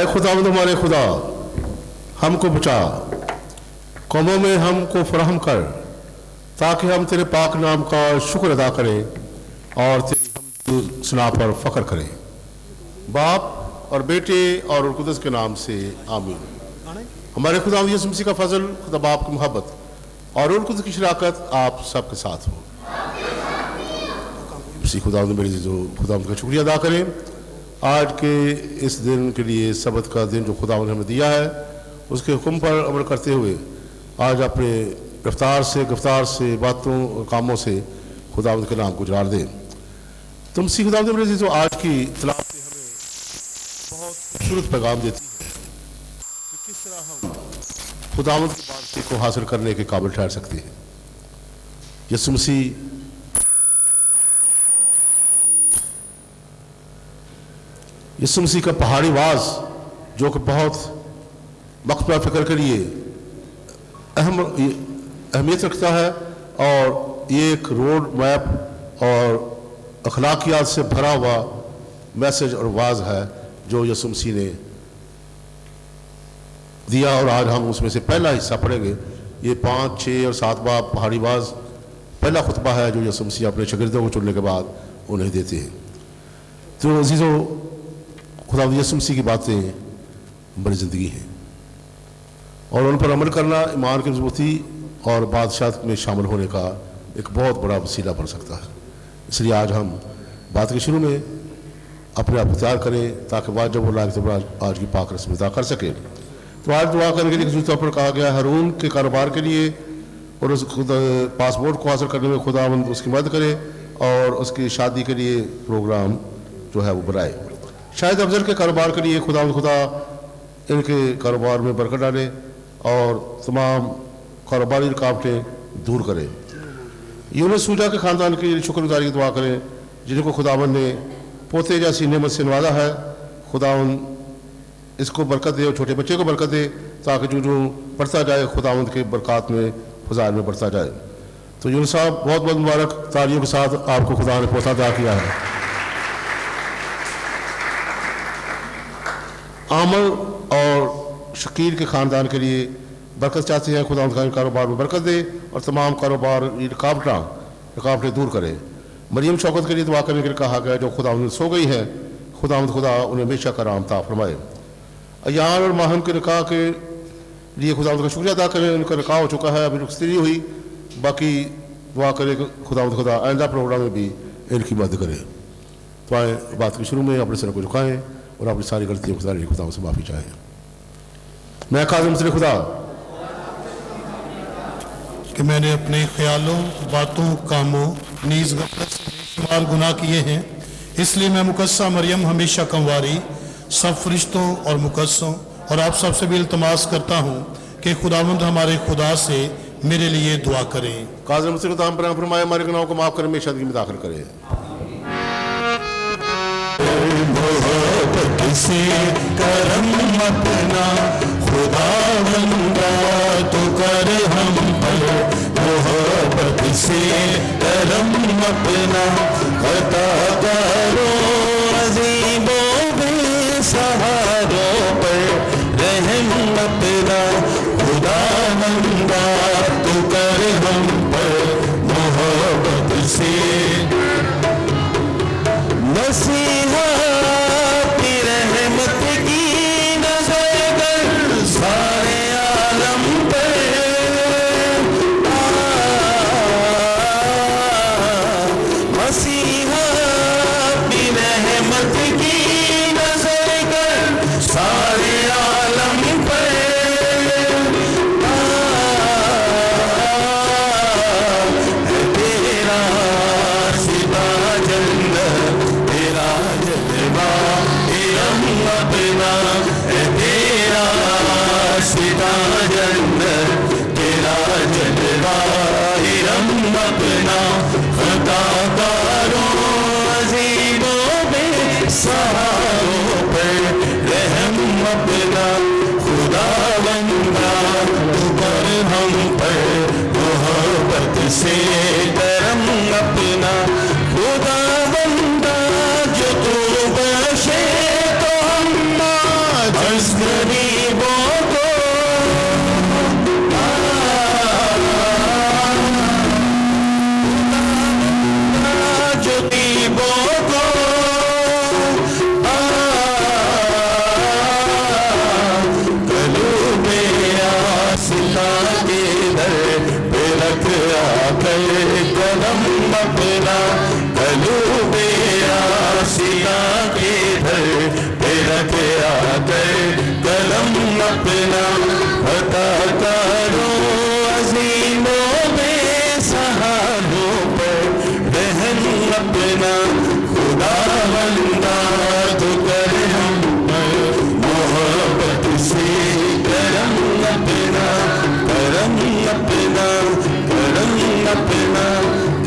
खुदावंद हमारे खुदा, हमको बचा, कौमों में हमको फराहम कर, ताकि हम तेरे पाक नाम का शुक्र अदा करें और तेरी हमद सना पर फ़ख्र करें। बाप और बेटे और रूह कुद्दस के नाम से आमीन। हमारे खुदा यीशु मसीह का फजल, खुदा बाप की मोहब्बत और रूह कुद्दस की शराकत आप सबके साथ हो। इसी खुदा मेरे जो खुदा का शुक्रिया अदा करें आज के इस दिन के लिए, सबत का दिन जो खुदा ने हमें दिया है, उसके हुक्म पर अमल करते हुए आज अपने गिरफ्तार से बातों और कामों से खुदा के नाम को उजाड़ दें। तुम सी खुदा मेरे जो आज की तलाब से हमें बहुत खूबसूरत पैगाम देती है कि किस तरह हम खुदावंद की बात को हासिल करने के काबिल ठहर सकते हैं। यीशु मसीह का पहाड़ी वाज जो कि बहुत मकबरा फ़िक्र के लिए अहमियत रखता है, और ये एक रोड मैप और अखलाकियात से भरा हुआ मैसेज और वाज है जो यीशु मसीह ने दिया, और आज हम उसमें से पहला हिस्सा पढ़ेंगे। ये 5, 6 और 7 बाब पहाड़ी वाज पहला खुतबा है जो यीशु मसीह अपने शागिर्दों को चुनने के बाद उन्हें देते हैं। तो अजीज़ों, खुदा यीशु मसीह की बातें हमारी ज़िंदगी हैं और उन पर अमल करना ईमान की मजबूती और बादशाह में शामिल होने का एक बहुत बड़ा वसीला बन सकता है। इसलिए आज हम बात के शुरू में अपने आप तैयार करें ताकि बाद जब वो लायक तो आज की पाक रस्म अदा कर सकें। तो आज दुआ करने के लिए किसी तौर पर कहा गया हारून के कारोबार के लिए और उस पासपोर्ट को हासिल करने में खुदावंद उसकी मदद करे और उसकी शादी के लिए प्रोग्राम जो है वो बनाए। शायद अफजल के कारोबार के लिए खुदा इनके कारोबार में बरकत डाले और तमाम कारोबारी रुकावटें दूर करें। यूनुस सूजा के ख़ानदान की शुक्रगुजारी की दुआ करें जिनको खुदावंद ने पोते जैसी नेमत से नवाजा है। खुदावंद इसको बरकत दे और छोटे बच्चे को बरकत दे ताकि जो बढ़ता जाए खुदावंद के बरक़ात में फज़ाइल में बढ़ता जाए। तो यूनुस साहब बहुत बहुत मुबारक, तालियों के साथ आपको खुदा ने पोता अदा किया है। आमल और शकील के ख़ानदान के लिए बरकत चाहते हैं, खुदा उनका कारोबार में बरकत दे और तमाम कारोबार रुकावटें दूर करे। मरियम शौकत के लिए दुआ करने के लिए कहा गया जो खुदा उन्हें सो गई है, खुदा उन्हें हमेशा का आराम ता फरमाए। अयान और माहम के निकाह के लिए खुदा उनका शुक्रिया अदा करें, उनका निकाह हो चुका है, अभी रुखसती हुई, बाकी दुआ करें खुदा आइंदा प्रोग्राम में भी इनकी मदद करें। तो आए बात के शुरू में अपने सर को झुकाएँ और अपनी सारी गलतियों खुदा से माफ़ी चाहें। मैं काज़िम से खुदा कि मैंने अपने ख्यालों, बातों, कामों, नीज़ गफलत से बेशुमार गुनाह किए हैं, इसलिए मैं मुकस्सा मरियम हमेशा कंवारी सब फरिश्तों और मुकस्सों और आप सबसे भी इल्तमास करता हूँ कि खुदावंद हमारे खुदा से मेरे लिए दुआ करें। काज़िम से खुदा पर फरमाए हमारे गुनाहों को माफ़ करें, हमेशा में दाखिल करें। से करम अपना खुदावंदा तो कर हम पर, मोहब्बत से करम अपना अता करो अजीबों बेसहारों पर रहम अपना खुदावंदा तो कर हम पर, मोहब्बत से नसीहा से करम अपना खुदावंदा जो तू बख्शे तो हम मखलूबे आसिया के दर पे रख आकर कलम अपना अता करो अजीमों बेसहारों पर रहम अपना खुदा बंदा तो कर हम पर मोहब्बत से करम अपना करम अपना करम अपना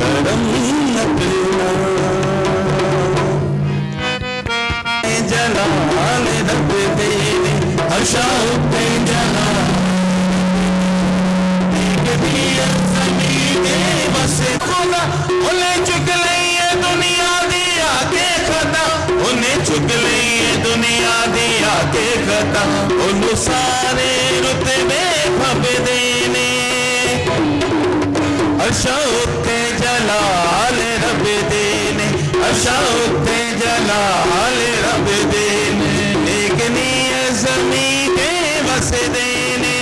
करम अपना जलाल रब देने अशाउते जलाल उन्हें चुक लई दुनिया दी आके खता उन्हें चुक लई दुनिया दी आके खता उन्हें सारे रुतबे फब देने अशाउते जलाल रब देने अशाउते जलाल रब देने लेकिन ज़मीन के बस देने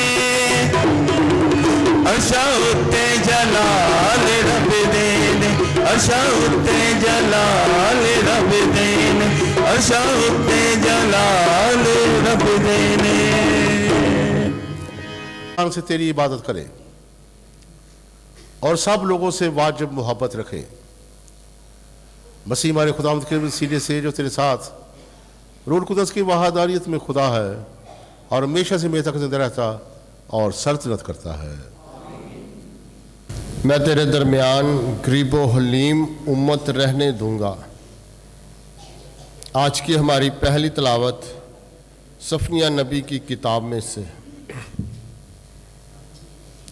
अशाउते जलाल रब देने अशाउते जलाल रब देने अशाउते जलाल रब देने से तेरी इबादत करे और सब लोगों से वाजिब मोहब्बत रखे। मसीह हमारे खुदावंद के वसीले से जो तेरे साथ रूह कुदस की वहादारियत में खुदा है और हमेशा से मेरे तक जिंदा रहता और सल्तनत करता है। मैं तेरे दरमियान गरीब व हलीम उम्मत रहने दूंगा। आज की हमारी पहली तलावत सफनिया नबी की किताब में से।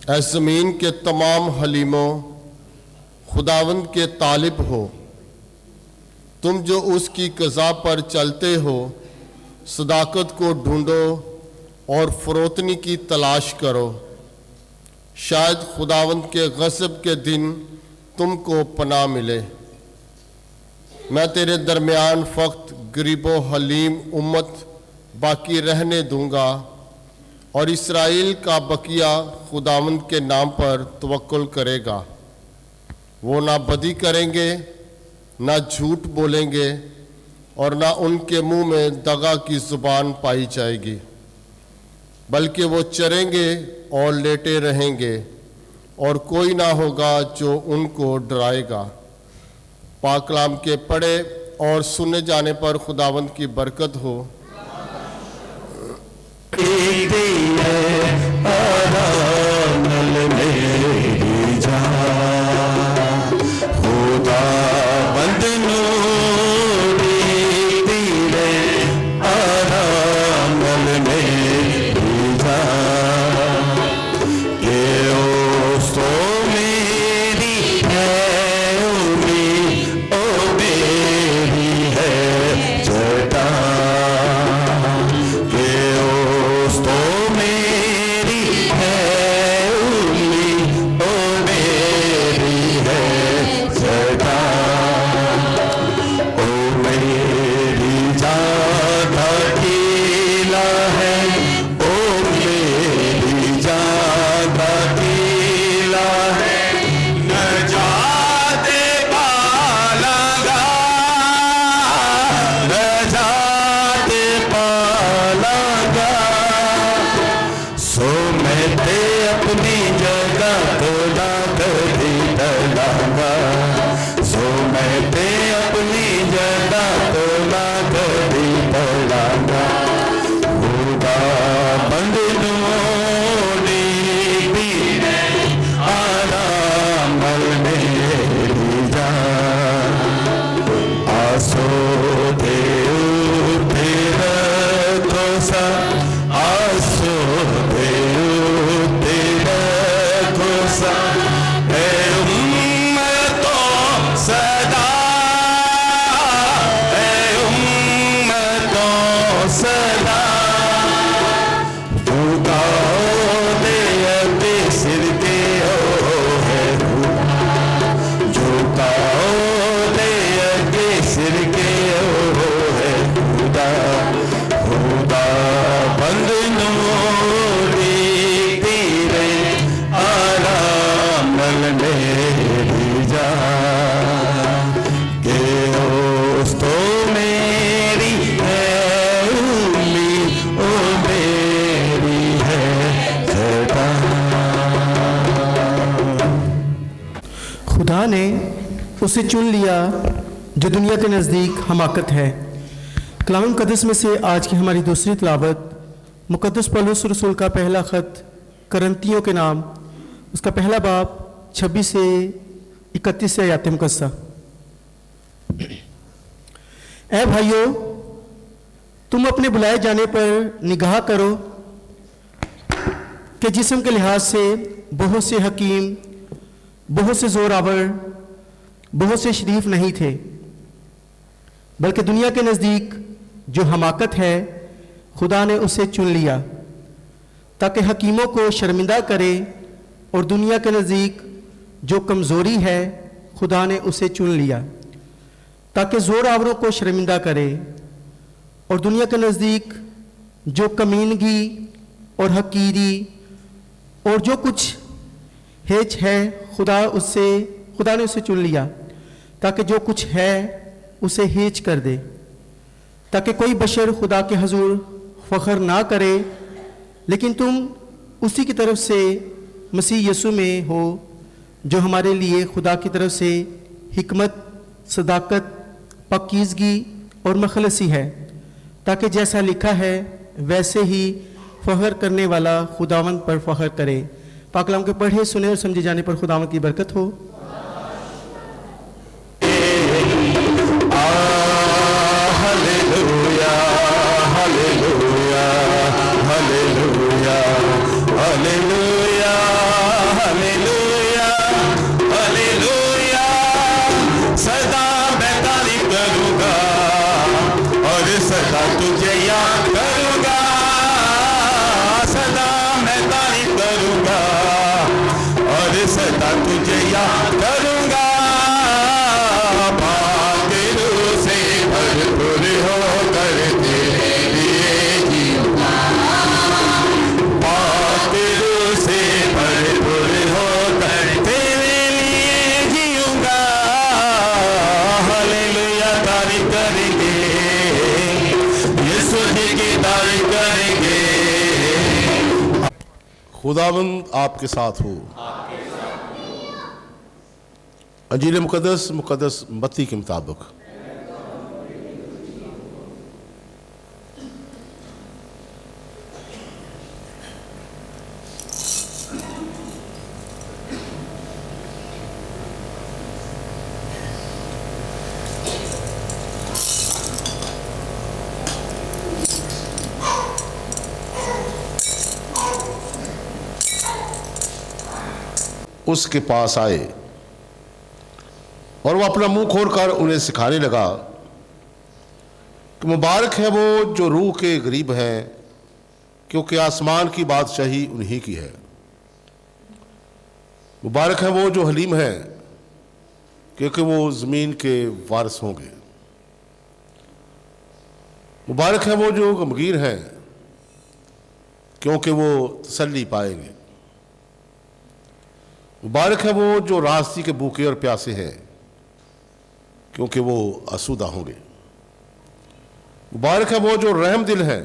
ऐ ज़मीन के तमाम हलीमों खुदावंद के तालिब हो, तुम जो उसकी क़ज़ा पर चलते हो सदाकत को ढूंढो और फ़रोतनी की तलाश करो, शायद खुदावंद के गज़ब के दिन तुमको पनाह मिले। मैं तेरे दरमियान फ़क्त गरीब व हलीम उम्मत बाकी रहने दूंगा और इसराइल का बकिया खुदावंद के नाम पर तवक्कुल करेगा। वो ना बदी करेंगे, ना झूठ बोलेंगे और ना उनके मुंह में दगा की ज़ुबान पाई जाएगी, बल्कि वो चरेंगे और लेटे रहेंगे और कोई ना होगा जो उनको डराएगा। पाक कलाम के पढ़े और सुने जाने पर खुदावंद की बरकत हो। में खुदा ने उसे चुन लिया जो दुनिया के नज़दीक हमाकत है। कलाम मुक़द्दस में से आज की हमारी दूसरी तिलावत मुक़द्दस पौलुस रसूल का पहला ख़त करंतियों के नाम, उसका पहला बाब 26 से 31 से आयत मुक़द्दसा। ऐ भाइयों, तुम अपने बुलाए जाने पर निगाह करो कि जिस्म के लिहाज से बहुत से हकीम, बहुत से ज़ोरावर, बहुत से शरीफ नहीं थे, बल्कि दुनिया के नज़दीक जो हमाकत है खुदा ने उसे चुन लिया ताकि हकीमों को शर्मिंदा करे, और दुनिया के नज़दीक जो कमज़ोरी है खुदा ने उसे चुन लिया ताकि ज़ोरावरों को शर्मिंदा करे, और दुनिया के नज़दीक जो कमीनगी और हकीरी और जो कुछ हेच है खुदा ने उसे चुन लिया ताकि जो कुछ है उसे हेच कर दे, ताकि कोई बशर खुदा के हजूर फ़ख्र ना करे, लेकिन तुम उसी की तरफ से मसीह यीशु में हो जो हमारे लिए खुदा की तरफ से हिकमत, सदाकत, पाकीज़गी और मखलसी है, ताकि जैसा लिखा है वैसे ही फ़ख्र करने वाला खुदावंद पर फ़ख्र करे। पाक कलाम के पढ़े, सुने और समझे जाने पर खुदावंद की बरकत हो। Hallelujah, hallelujah, hallelujah, hallelujah, hallelujah, hallelujah. सदा मैं तारीफ करूँगा और सदा तुझे याद करूँगा, सदा मैं तारीफ करूँगा और सदा तुझे याद करूँगा। भाग्य से भरपूर होकर तेरे लिए जीऊँगा, भाग्य से भरपूर होकर तेरे लिए जीऊँगा। हालेलुया, तारीफ करेंगे, यीशु जी की तारीफ करेंगे। खुदावंद आपके साथ हो। अंजील मुक़द्दस मत्ती के मुताबिक। उसके पास आए और वो अपना मुंह खोलकर उन्हें सिखाने लगा कि मुबारक है वो जो रूह के गरीब हैं, क्योंकि आसमान की बादशाही उन्हीं की है। मुबारक है वो जो हलीम हैं, क्योंकि वो ज़मीन के वारिस होंगे। मुबारक है वो जो गमगीन हैं, क्योंकि वो तसल्ली पाएंगे। मुबारक है वो जो रास्ते के भूखे और प्यासे हैं, क्योंकि वो आसूदा होंगे। मुबारक है वो जो रहम दिल हैं,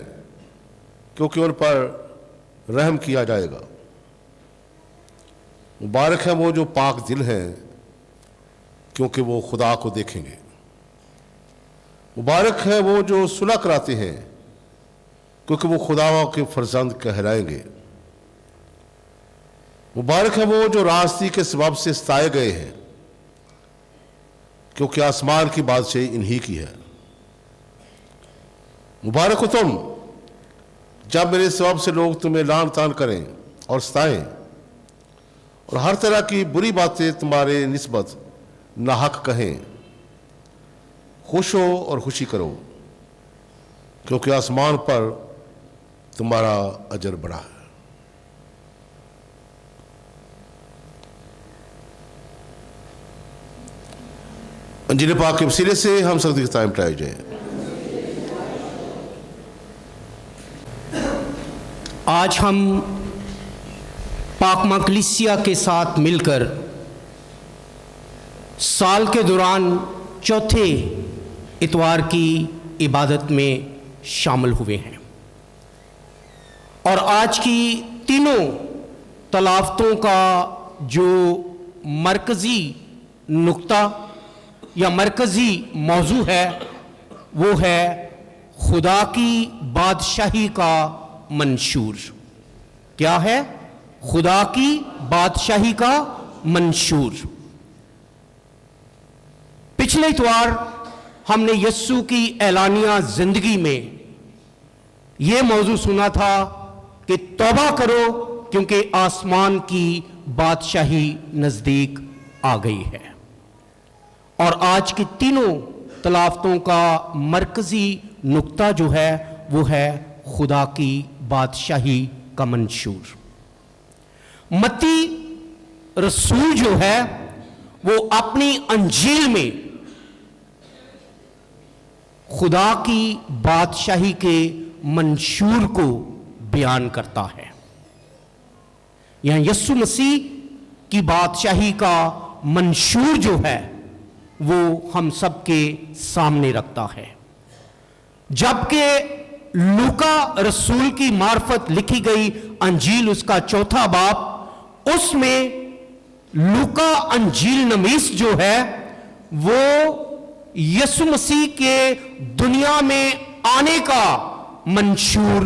क्योंकि उन पर रहम किया जाएगा। मुबारक है वो जो पाक दिल हैं, क्योंकि वो खुदा को देखेंगे। मुबारक है वो जो सुलह कराते हैं, क्योंकि वो खुदा के फर्जंद कहलाएंगे। मुबारक है वो जो रास्ते के सबब से सताए गए हैं, क्योंकि आसमान की बादशाही इन्हीं की है। मुबारक हो तुम जब मेरे सबब से लोग तुम्हें लान तान करें और सताएं और हर तरह की बुरी बातें तुम्हारे निस्बत नाहक कहें। खुश हो और खुशी करो, क्योंकि आसमान पर तुम्हारा अजर बड़ा है। अंजील पाक के वसीले से हम सब की तारीफ मिटाई जाए। आज हम पाक कलीसिया के साथ मिलकर साल के दौरान चौथे इतवार की इबादत में शामिल हुए हैं, और आज की तीनों तलावतों का जो मरकज़ी نقطہ یا مرکزی موضوع ہے وہ ہے خدا کی بادشاہی کا منشور. کیا ہے؟ خدا کی بادشاہی کا منشور. پچھلے اتوار ہم نے یسوع کی اعلانیہ زندگی میں یہ موضوع سنا تھا کہ توبہ کرو کیونکہ آسمان کی بادشاہی نزدیک آ گئی ہے. اور آج کی تینوں تلاوتوں کا مرکزی نقطہ جو ہے وہ ہے خدا کی بادشاہی کا منشور. متی رسول جو ہے وہ اپنی انجیل میں خدا کی بادشاہی کے منشور کو بیان کرتا ہے. یہاں یسوع مسیح کی بادشاہی کا منشور جو ہے وہ ہم سب کے سامنے رکھتا ہے. جبکہ لوکا رسول کی معرفت لکھی گئی انجیل اس کا 4 باب، اس میں لوکا انجیل نویس جو ہے وہ یسوع مسیح کے دنیا میں آنے کا منشور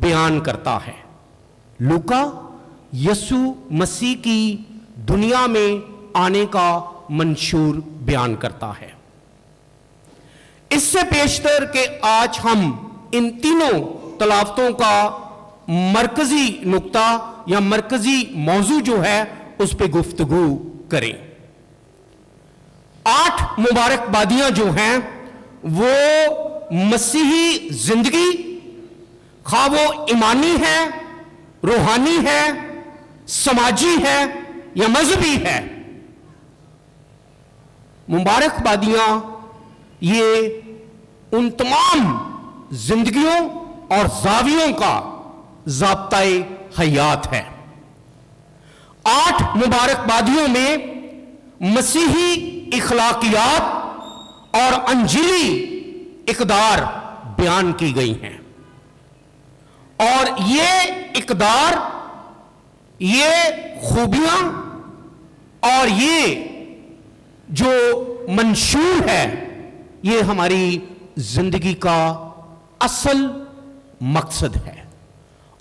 بیان کرتا ہے. لوکا یسوع مسیح کی دنیا میں آنے کا منشور بیان کرتا ہے. اس سے پیشتر کہ آج ہم ان تینوں تلاوتوں کا مرکزی نقطہ یا مرکزی موضوع جو ہے اس پہ گفتگو کریں. 8 مبارک بادیاں جو ہیں وہ مسیحی زندگی، خواہ وہ ایمانی ہے، روحانی ہے، سماجی ہے یا مذہبی ہے، مبارک بادیاں یہ ان تمام زندگیوں اور زاویوں کا ضابطۂ حیات ہے. 8 مبارک بادیوں میں مسیحی اخلاقیات اور انجیلی اقدار بیان کی گئی ہیں. اور یہ اقدار، یہ خوبیاں اور یہ جو منشور ہے یہ ہماری زندگی کا اصل مقصد ہے.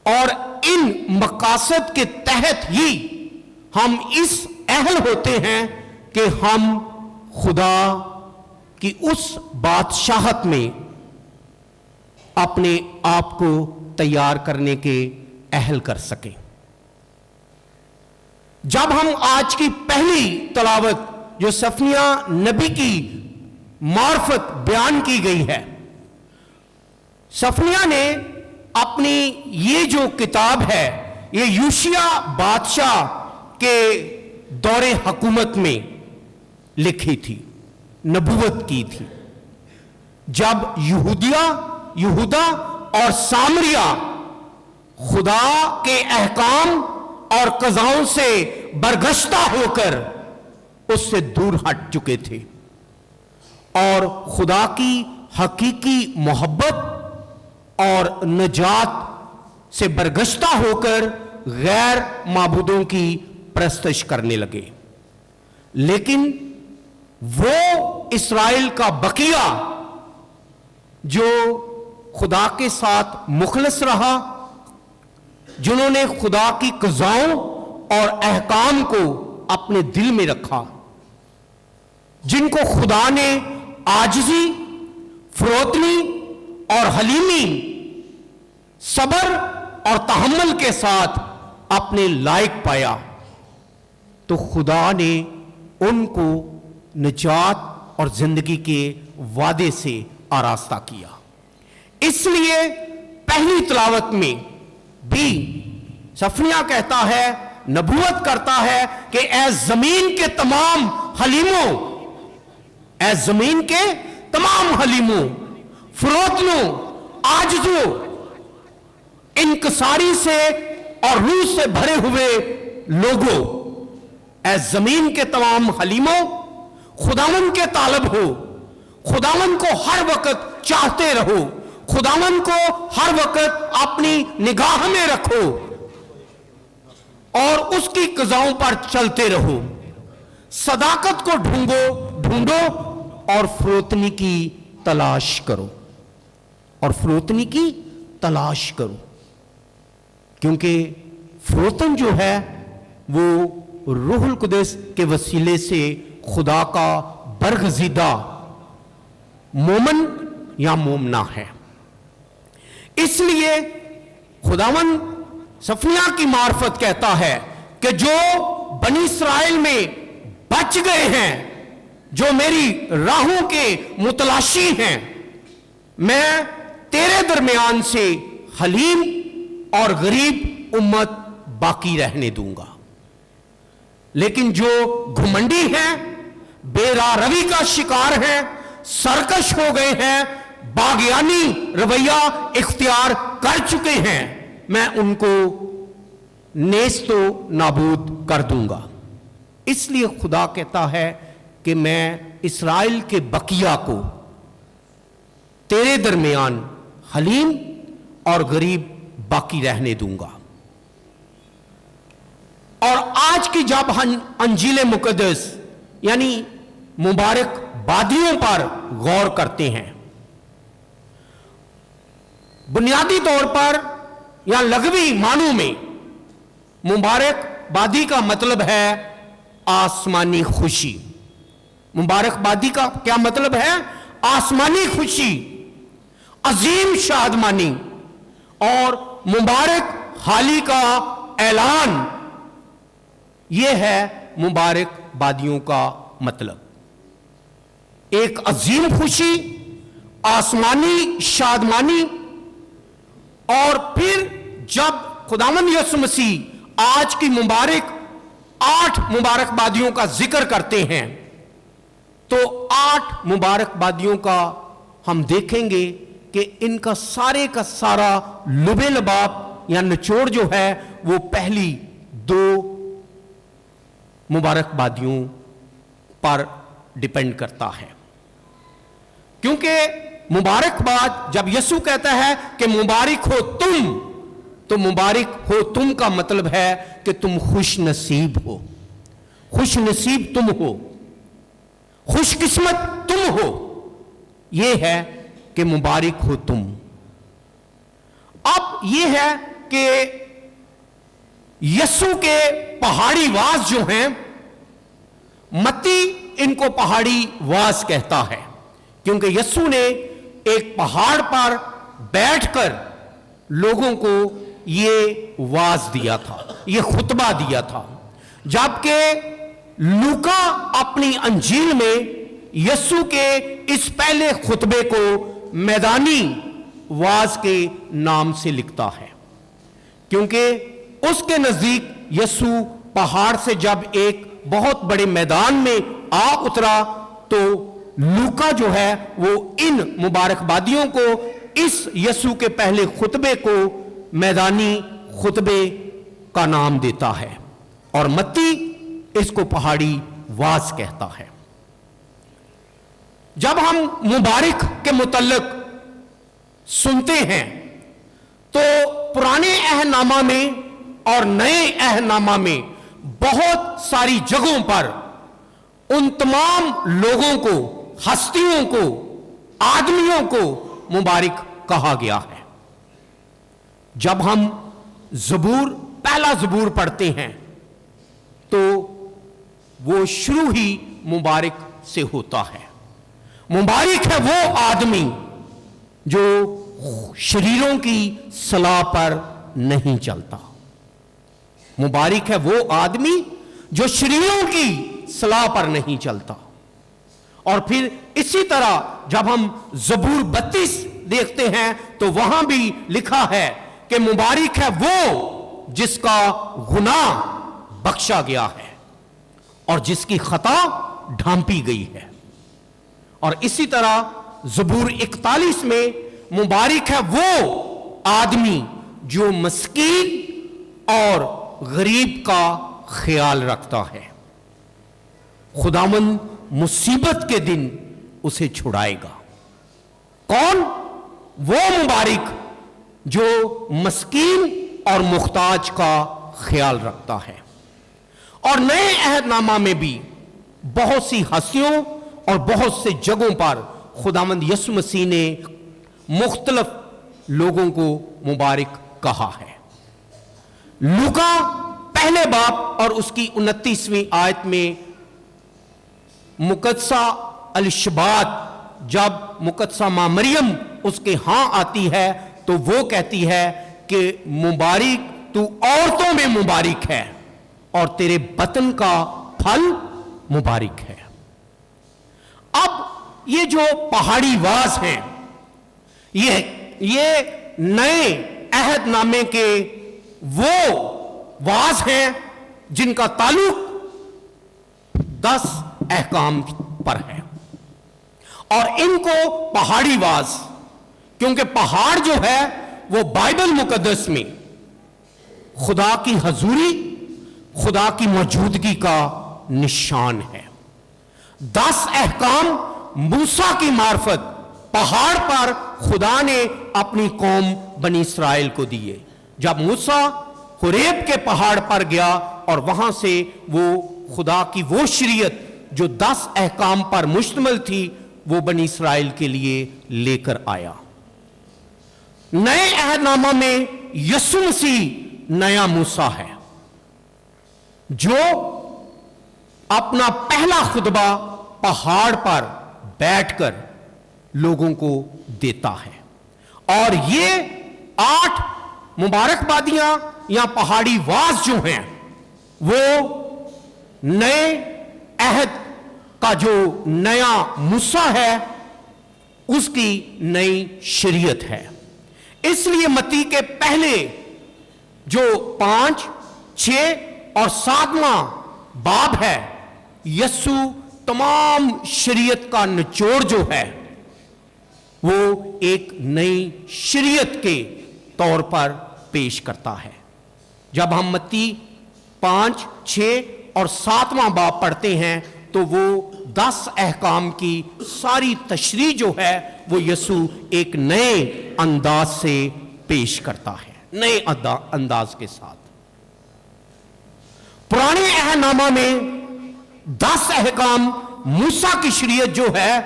اور ان مقاصد کے تحت ہی ہم اس اہل ہوتے ہیں کہ ہم خدا کی اس بادشاہت میں اپنے آپ کو تیار کرنے کے اہل کر سکیں. جب ہم آج کی پہلی تلاوت جو صفنیہ نبی کی معرفت بیان کی گئی ہے، صفنیہ نے اپنی یہ جو کتاب ہے یہ یوشیا بادشاہ کے دور حکومت میں لکھی تھی، نبوت کی تھی. جب یہودا اور سامریہ خدا کے احکام اور قضاؤں سے برگشتہ ہو کر اس سے دور ہٹ چکے تھے اور خدا کی حقیقی محبت اور نجات سے برگشتہ ہو کر غیر معبودوں کی پرستش کرنے لگے. لیکن وہ اسرائیل کا بقیہ جو خدا کے ساتھ مخلص رہا، جنہوں نے خدا کی قضاؤں اور احکام کو اپنے دل میں رکھا، جن کو خدا نے عاجزی، فروتنی اور حلیمی، صبر اور تحمل کے ساتھ اپنے لائق پایا، تو خدا نے ان کو نجات اور زندگی کے وعدے سے آراستہ کیا. اس لیے پہلی تلاوت میں بھی صفنیہ کہتا ہے، نبوت کرتا ہے کہ اے زمین کے تمام حلیموں، اے زمین کے تمام حلیموں، فروتنوں، عاجزوں، انکساری سے اور روح سے بھرے ہوئے لوگوں، اے زمین کے تمام حلیموں، خداوند کے طالب ہو، خداوند کو ہر وقت چاہتے رہو، خداوند کو ہر وقت اپنی نگاہ میں رکھو اور اس کی قضاؤں پر چلتے رہو. सदाकत को ढूंढो और फरोतनी की तलाश करो, और फरोतनी की तलाश करो, क्योंकि फरोतन जो है वो रूहुल कुदस के वसीले से खुदा का बरगजीदा मोमन या मोमना है। इसलिए खुदावन सफनिया की मार्फत कहता है कि जो बनी इस्राएल में बच गए हैं, जो मेरी राहों के मुतलाशी हैं, मैं तेरे दरमियान से हलीम और गरीब उम्मत बाकी रहने दूंगा। लेकिन जो घुमंडी हैं, बेरारवी का शिकार हैं, सरकश हो गए हैं, बागियानी रवैया इख्तियार कर चुके हैं, मैं उनको नेस्तो नाबूद कर दूंगा। इसलिए खुदा कहता है कि मैं इस्राएल के बकिया को तेरे दरमियान हलीम और गरीब बाकी रहने दूंगा। और आज की जब हम अंजील मुकद्दस यानी मुबारक बादियों पर गौर करते हैं, बुनियादी तौर पर या लघवी मानों में मुबारक बादी का मतलब है आसमानी खुशी। मुबारक बादी का क्या मतलब है? आसमानी खुशी, अजीम शादमानी और मुबारक हाली का ऐलान, यह है मुबारक बादियों का मतलब। एक अजीम खुशी, आसमानी शादमानी, और फिर जब खुदावंद यीशु मसीह आज की मुबारक 8 मुबारकबादियों का जिक्र करते हैं, तो 8 मुबारकबादियों का हम देखेंगे कि इनका सारे का सारा लुबे लबाब या निचोड़ जो है वो पहली 2 मुबारकबादियों पर डिपेंड करता है। क्योंकि मुबारकबाद, जब यीशु कहता है कि मुबारक हो तुम, तो मुबारक हो तुम का मतलब है कि तुम खुश नसीब हो, खुश नसीब तुम हो, खुशकिस्मत तुम हो। यह है कि मुबारक हो तुम। अब यह है कि यीशु के पहाड़ी वास जो हैं, मत्ती इनको पहाड़ी वास कहता है, क्योंकि यीशु ने एक पहाड़ पर बैठकर लोगों को ये वाज दिया था, ये खुतबा दिया था। जबकि लूका अपनी अंजील में यीशु के इस पहले खुतबे को मैदानी वाज के नाम से लिखता है, क्योंकि उसके नजदीक यीशु पहाड़ से जब एक बहुत बड़े मैदान में आ उतरा, तो लूका जो है वो इन मुबारकबादियों को, इस यीशु के पहले खुतबे को मैदानी खुतबे का नाम देता है, और मत्ती इसको पहाड़ी वाज कहता है। जब हम मुबारक के मुतल्लिक सुनते हैं, तो पुराने अहदनामा में और नए अहदनामा में बहुत सारी जगहों पर उन तमाम लोगों को, हस्तियों को, आदमियों को मुबारक कहा गया है। जब हम ज़बूर, पहला ज़बूर पढ़ते हैं, तो वो शुरू ही मुबारक से होता है। मुबारक है वो आदमी जो शरीरों की सलाह पर नहीं चलता। मुबारक है वो आदमी जो शरीरों की सलाह पर नहीं चलता। और फिर इसी तरह जब हम ज़बूर 32 देखते हैं, तो वहां भी लिखा है कि मुबारक है वो जिसका गुनाह बख्शा गया है और जिसकी खता ढांपी गई है। और इसी तरह ज़बूर 41 में मुबारक है वो आदमी जो मस्कीन और गरीब का ख्याल रखता है, खुदावंद मुसीबत के दिन उसे छुड़ाएगा। कौन? वो मुबारक जो मस्कीन और मुख्ताज का ख्याल रखता है। और नए अहदनामा में भी بہت سی ہستیوں اور بہت سے جگہوں پر خداوند یسوع مسیح نے مختلف لوگوں کو مبارک کہا ہے۔ لوکا پہلے باب اور اس کی 29ویں آیت میں مقدسہ الشبات جب مقدسہ ماں مریم اس کے ہاں آتی ہے تو وہ کہتی ہے کہ مبارک تو عورتوں میں مبارک ہے اور تیرے بطن کا پھل مبارک ہے۔ اب یہ جو پہاڑی واز ہیں یہ نئے عہد نامے کے وہ واز ہیں جن کا تعلق 10 احکام پر ہے، اور ان کو پہاڑی واز، کیونکہ پہاڑ جو ہے وہ بائبل مقدس میں خدا کی حضوری، خدا کی موجودگی کا نشان ہے۔ 10 احکام موسیٰ کی معرفت پہاڑ پر خدا نے اپنی قوم بنی اسرائیل کو دیے۔ جب موسیٰ حریب کے پہاڑ پر گیا اور وہاں سے وہ خدا کی وہ شریعت جو 10 احکام پر مشتمل تھی وہ بنی اسرائیل کے لیے لے کر آیا۔ نئے عہد نامہ میں یسوع مسیح نیا موسیٰ ہے جو اپنا پہلا خطبہ پہاڑ پر بیٹھ کر لوگوں کو دیتا ہے، اور یہ 8 مبارکبادیاں یا پہاڑی واز جو ہیں وہ نئے عہد کا جو نیا موسیٰ ہے اس کی نئی شریعت ہے۔ اس لیے متی کے پہلے جو 5، 6 اور 7واں باب ہے، یسوع تمام شریعت کا نچوڑ جو ہے وہ ایک نئی شریعت کے طور پر پیش کرتا ہے۔ جب ہم متی 5، 6 اور 7واں باب پڑھتے ہیں تو وہ 10 احکام کی ساری تشریح جو ہے وہ یسوع ایک نئے انداز سے پیش کرتا ہے، نئے انداز کے ساتھ۔ پرانے عہد نامہ میں 10 احکام موسیٰ کی شریعت جو ہے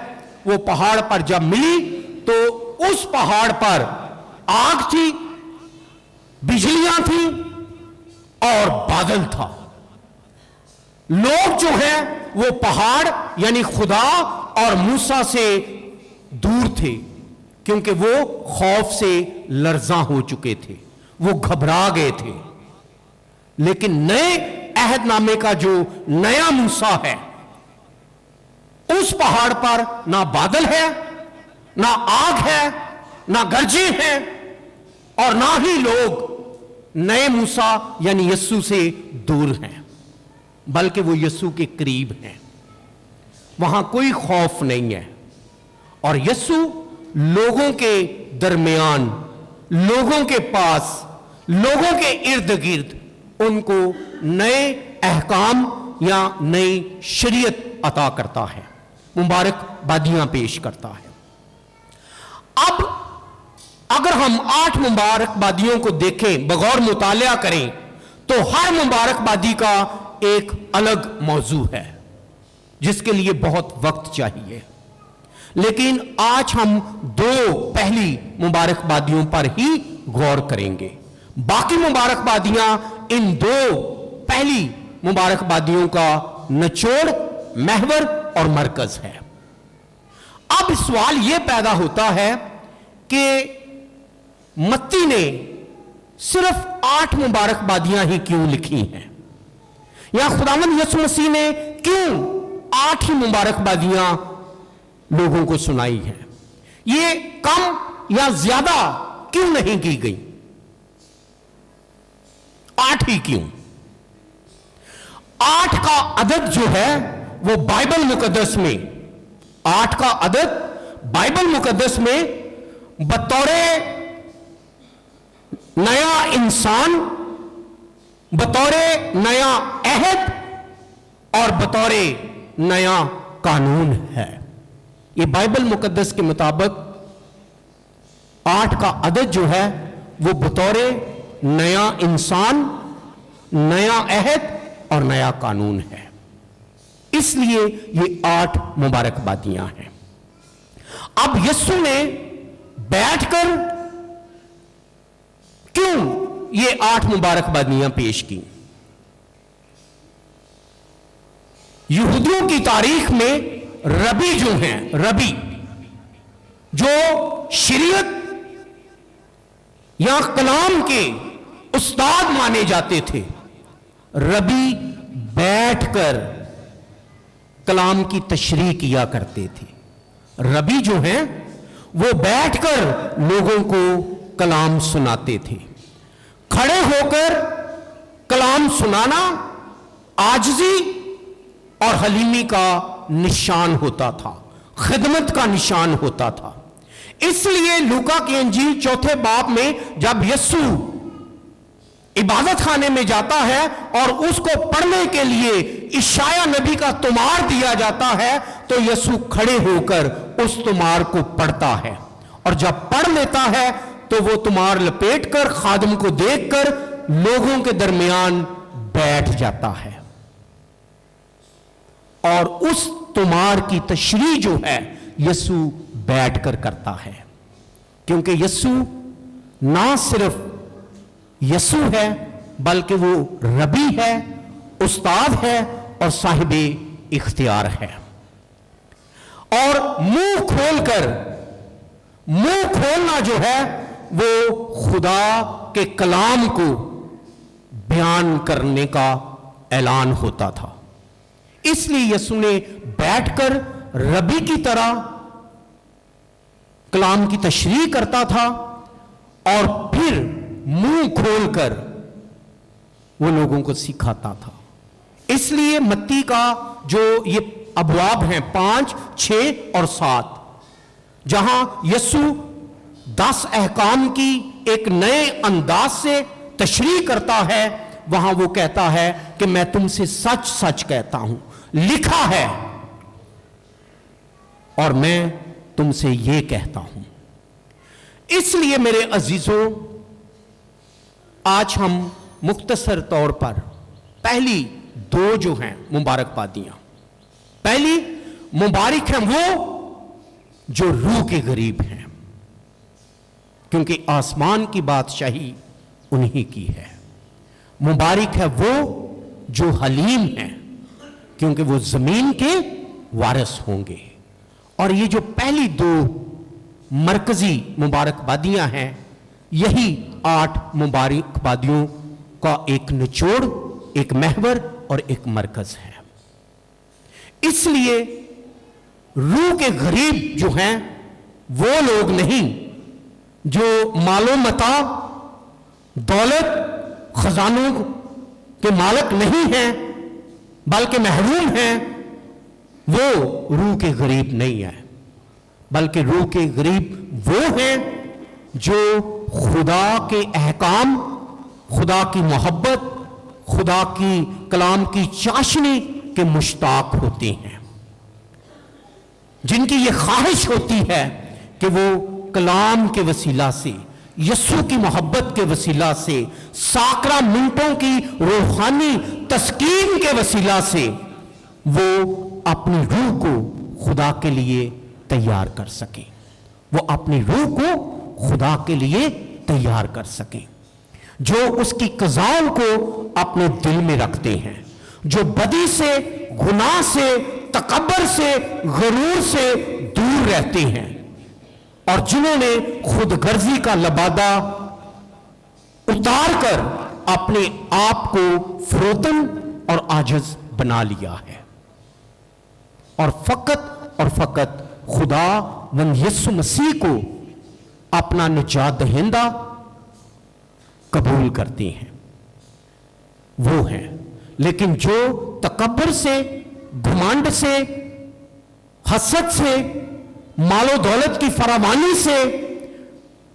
وہ پہاڑ پر جب ملی تو اس پہاڑ پر آگ تھی، بجلیاں تھیں اور بادل تھا۔ لوگ جو ہیں وہ پہاڑ یعنی خدا اور موسیٰ سے دور تھے کیونکہ وہ خوف سے لرزاں ہو چکے تھے، وہ گھبرا گئے تھے۔ لیکن نئے عہد نامے کا جو نیا موسیٰ ہے اس پہاڑ پر نہ بادل ہے، نہ آگ ہے، نہ گرجیں ہیں، اور نہ ہی لوگ نئے موسیٰ یعنی یسوع سے دور ہیں، بلکہ وہ یسوع کے قریب ہیں۔ وہاں کوئی خوف نہیں ہے، اور یسوع لوگوں کے درمیان، لوگوں کے پاس، لوگوں کے ارد گرد ان کو نئے احکام یا نئی شریعت عطا کرتا ہے، مبارک بادیاں پیش کرتا ہے۔ اب اگر ہم 8 مبارک بادیوں کو دیکھیں، بغور مطالعہ کریں، تو ہر مبارک بادی کا ایک الگ موضوع ہے جس کے لیے بہت وقت چاہیے، لیکن آج ہم 2 پہلی مبارک بادیوں پر ہی غور کریں گے۔ باقی مبارک بادیاں ان 2 پہلی مبارک بادیوں کا نچوڑ، محور اور مرکز ہے۔ اب سوال یہ پیدا ہوتا ہے کہ متی نے صرف 8 مبارک بادیاں ہی کیوں لکھی ہیں، یا خداوند یسوع مسیح نے کیوں 8 ہی مبارک بادیاں لوگوں کو سنائی ہیں؟ یہ کم یا زیادہ کیوں نہیں کی گئی؟ 8 ہی کیوں؟ 8 کا عدد جو ہے وہ بائبل مقدس میں، 8 کا عدد بائبل مقدس میں بطور نیا انسان، بطور نیا عہد اور بطور نیا قانون ہے۔ یہ بائبل مقدس کے مطابق 8 کا عدد جو ہے وہ بطور نیا انسان، نیا عہد اور نیا قانون ہے۔ اس لیے یہ 8 مبارکبادیاں ہیں۔ اب یسوع نے بیٹھ کر کیوں یہ 8 مبارکبادیاں پیش کی؟ یہودیوں کی تاریخ میں ربی جو ہیں، ربی جو شریعت یا کلام کے استاد مانے جاتے تھے، ربی بیٹھ کر کلام کی تشریح کیا کرتے تھے۔ ربی جو ہیں وہ بیٹھ کر لوگوں کو کلام سناتے تھے۔ کھڑے ہو کر کلام سنانا عاجزی اور حلیمی کا نشان ہوتا تھا، خدمت کا نشان ہوتا تھا۔ اس لیے لوکا کی انجیل 4 باب میں جب یسوع عبادت خانے میں جاتا ہے اور اس کو پڑھنے کے لیے اشعیا نبی کا تمار دیا جاتا ہے تو یسوع کھڑے ہو کر اس تمار کو پڑھتا ہے، اور جب پڑھ لیتا ہے تو وہ تمار لپیٹ کر خادم کو دیکھ کر لوگوں کے درمیان بیٹھ جاتا ہے، اور اس تمار کی تشریح جو ہے یسوع بیٹھ کر کرتا ہے، کیونکہ یسوع نہ صرف یسوع ہے بلکہ وہ ربی ہے، استاد ہے اور صاحب اختیار ہے۔ اور منہ کھولنا جو ہے وہ خدا کے کلام کو بیان کرنے کا اعلان ہوتا تھا۔ اس لیے یسوع نے بیٹھ کر ربی کی طرح کلام کی تشریح کرتا تھا اور پھر منہ کھول کر وہ لوگوں کو سکھاتا تھا۔ اس لیے متی کا جو یہ ابواب ہیں 5، 6 اور 7، جہاں یسوع 10 احکام کی ایک نئے انداز سے تشریح کرتا ہے، وہاں وہ کہتا ہے کہ میں تم سے سچ سچ کہتا ہوں، لکھا ہے اور میں تم سے یہ کہتا ہوں۔ اس لیے میرے عزیزوں، آج ہم مختصر طور پر پہلی 2 جو ہیں مبارکبادیاں، پہلی مبارک ہیں وہ جو روح کے غریب ہیں، کیونکہ آسمان کی بادشاہی انہی کی ہے۔ مبارک ہے وہ جو حلیم ہیں، کیونکہ وہ زمین کے وارث ہوں گے۔ اور یہ جو پہلی 2 مرکزی مبارکبادیاں ہیں، یہی 8 مبارکبادیوں کا ایک نچوڑ، ایک محور اور ایک مرکز ہے۔ اس لیے روح کے غریب جو ہیں وہ لوگ نہیں جو مال و متاع، دولت، خزانوں کے مالک نہیں ہیں بلکہ محروم ہیں، وہ روح کے غریب نہیں ہیں، بلکہ روح کے غریب وہ ہیں جو خدا کے احکام، خدا کی محبت، خدا کی کلام کی چاشنی کے مشتاق ہوتے ہیں، جن کی یہ خواہش ہوتی ہے کہ وہ کلام کے وسیلہ سے، یسوع کی محبت کے وسیلہ سے، ساکرامنٹوں کی روحانی تسکین کے وسیلہ سے وہ اپنی روح کو خدا کے لیے تیار کر سکیں، وہ اپنی روح کو خدا کے لیے تیار کر سکیں، جو اس کی قضاؤں کو اپنے دل میں رکھتے ہیں، جو بدی سے، گناہ سے، تکبر سے، غرور سے دور رہتے ہیں، اور جنہوں نے خود غرضی کا لبادہ اتار کر اپنے آپ کو فروتن اور عاجز بنا لیا ہے، اور فقط خدا و یسوع مسیح کو اپنا نجات دہندہ قبول کرتے ہیں، وہ ہیں۔ لیکن جو تکبر سے، گھمنڈ سے، حسد سے، مال و دولت کی فراوانی سے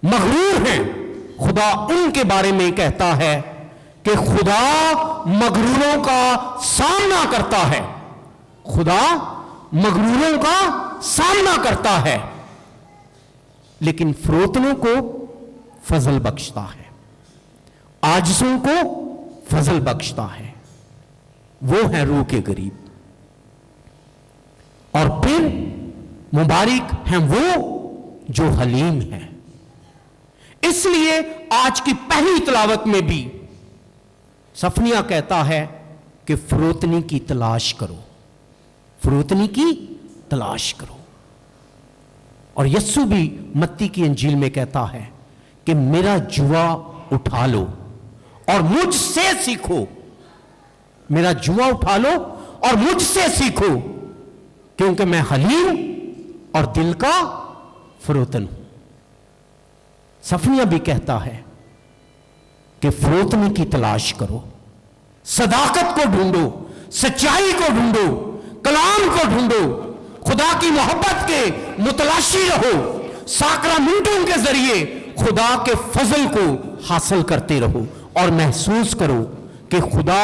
مغرور ہیں، خدا ان کے بارے میں کہتا ہے کہ خدا مغروروں کا سامنا کرتا ہے، خدا مغروروں کا سامنا کرتا ہے، لیکن فروتنوں کو فضل بخشتا ہے، عاجزوں کو فضل بخشتا ہے۔ وہ ہیں روح کے غریب، اور پھر مبارک ہیں وہ جو حلیم ہیں۔ اس لیے آج کی پہلی تلاوت میں بھی صفنیہ کہتا ہے کہ فروتنی کی تلاش کرو، فروتنی کی تلاش کرو۔ اور یسوع بھی متی کی انجیل میں کہتا ہے کہ میرا جوا اٹھا لو اور مجھ سے سیکھو، میرا جوا اٹھا لو اور مجھ سے سیکھو، کیونکہ میں حلیم اور دل کا فروتن ہوں۔ صفنیہ بھی کہتا ہے کہ فروتنی کی تلاش کرو، صداقت کو ڈھونڈو، سچائی کو ڈھونڈو، کلام کو ڈھونڈو، خدا کی محبت کے متلاشی رہو، ساکرامنٹوں کے ذریعے خدا کے فضل کو حاصل کرتے رہو، اور محسوس کرو کہ خدا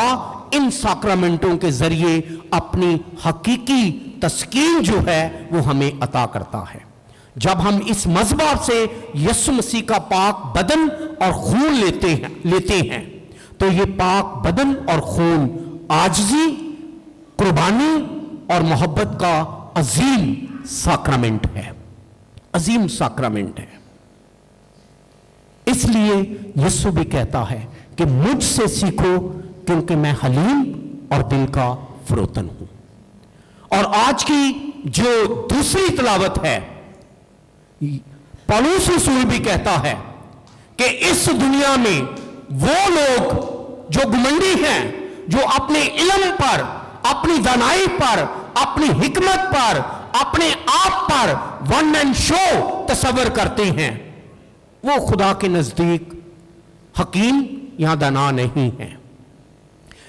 ان ساکرامنٹوں کے ذریعے اپنی حقیقی تسکین جو ہے وہ ہمیں عطا کرتا ہے۔ جب ہم اس مذبح سے یسوع مسیح کا پاک بدن اور خون لیتے ہیں تو یہ پاک بدن اور خون عاجزی، قربانی اور محبت کا عظیم ساکرامنٹ ہے، عظیم ساکرامنٹ ہے۔ اس لیے یسوع بھی کہتا ہے کہ مجھ سے سیکھو کیونکہ میں حلیم اور دل کا فروتن ہوں۔ اور آج کی جو دوسری تلاوت ہے، پولس رسول بھی کہتا ہے کہ اس دنیا میں وہ لوگ جو گھمنڈی ہیں، جو اپنے علم پر، اپنی دانائی پر، اپنی حکمت پر، اپنے آپ پر ون مین شو تصور کرتے ہیں، وہ خدا کے نزدیک حکیم یا دانا نہیں ہیں۔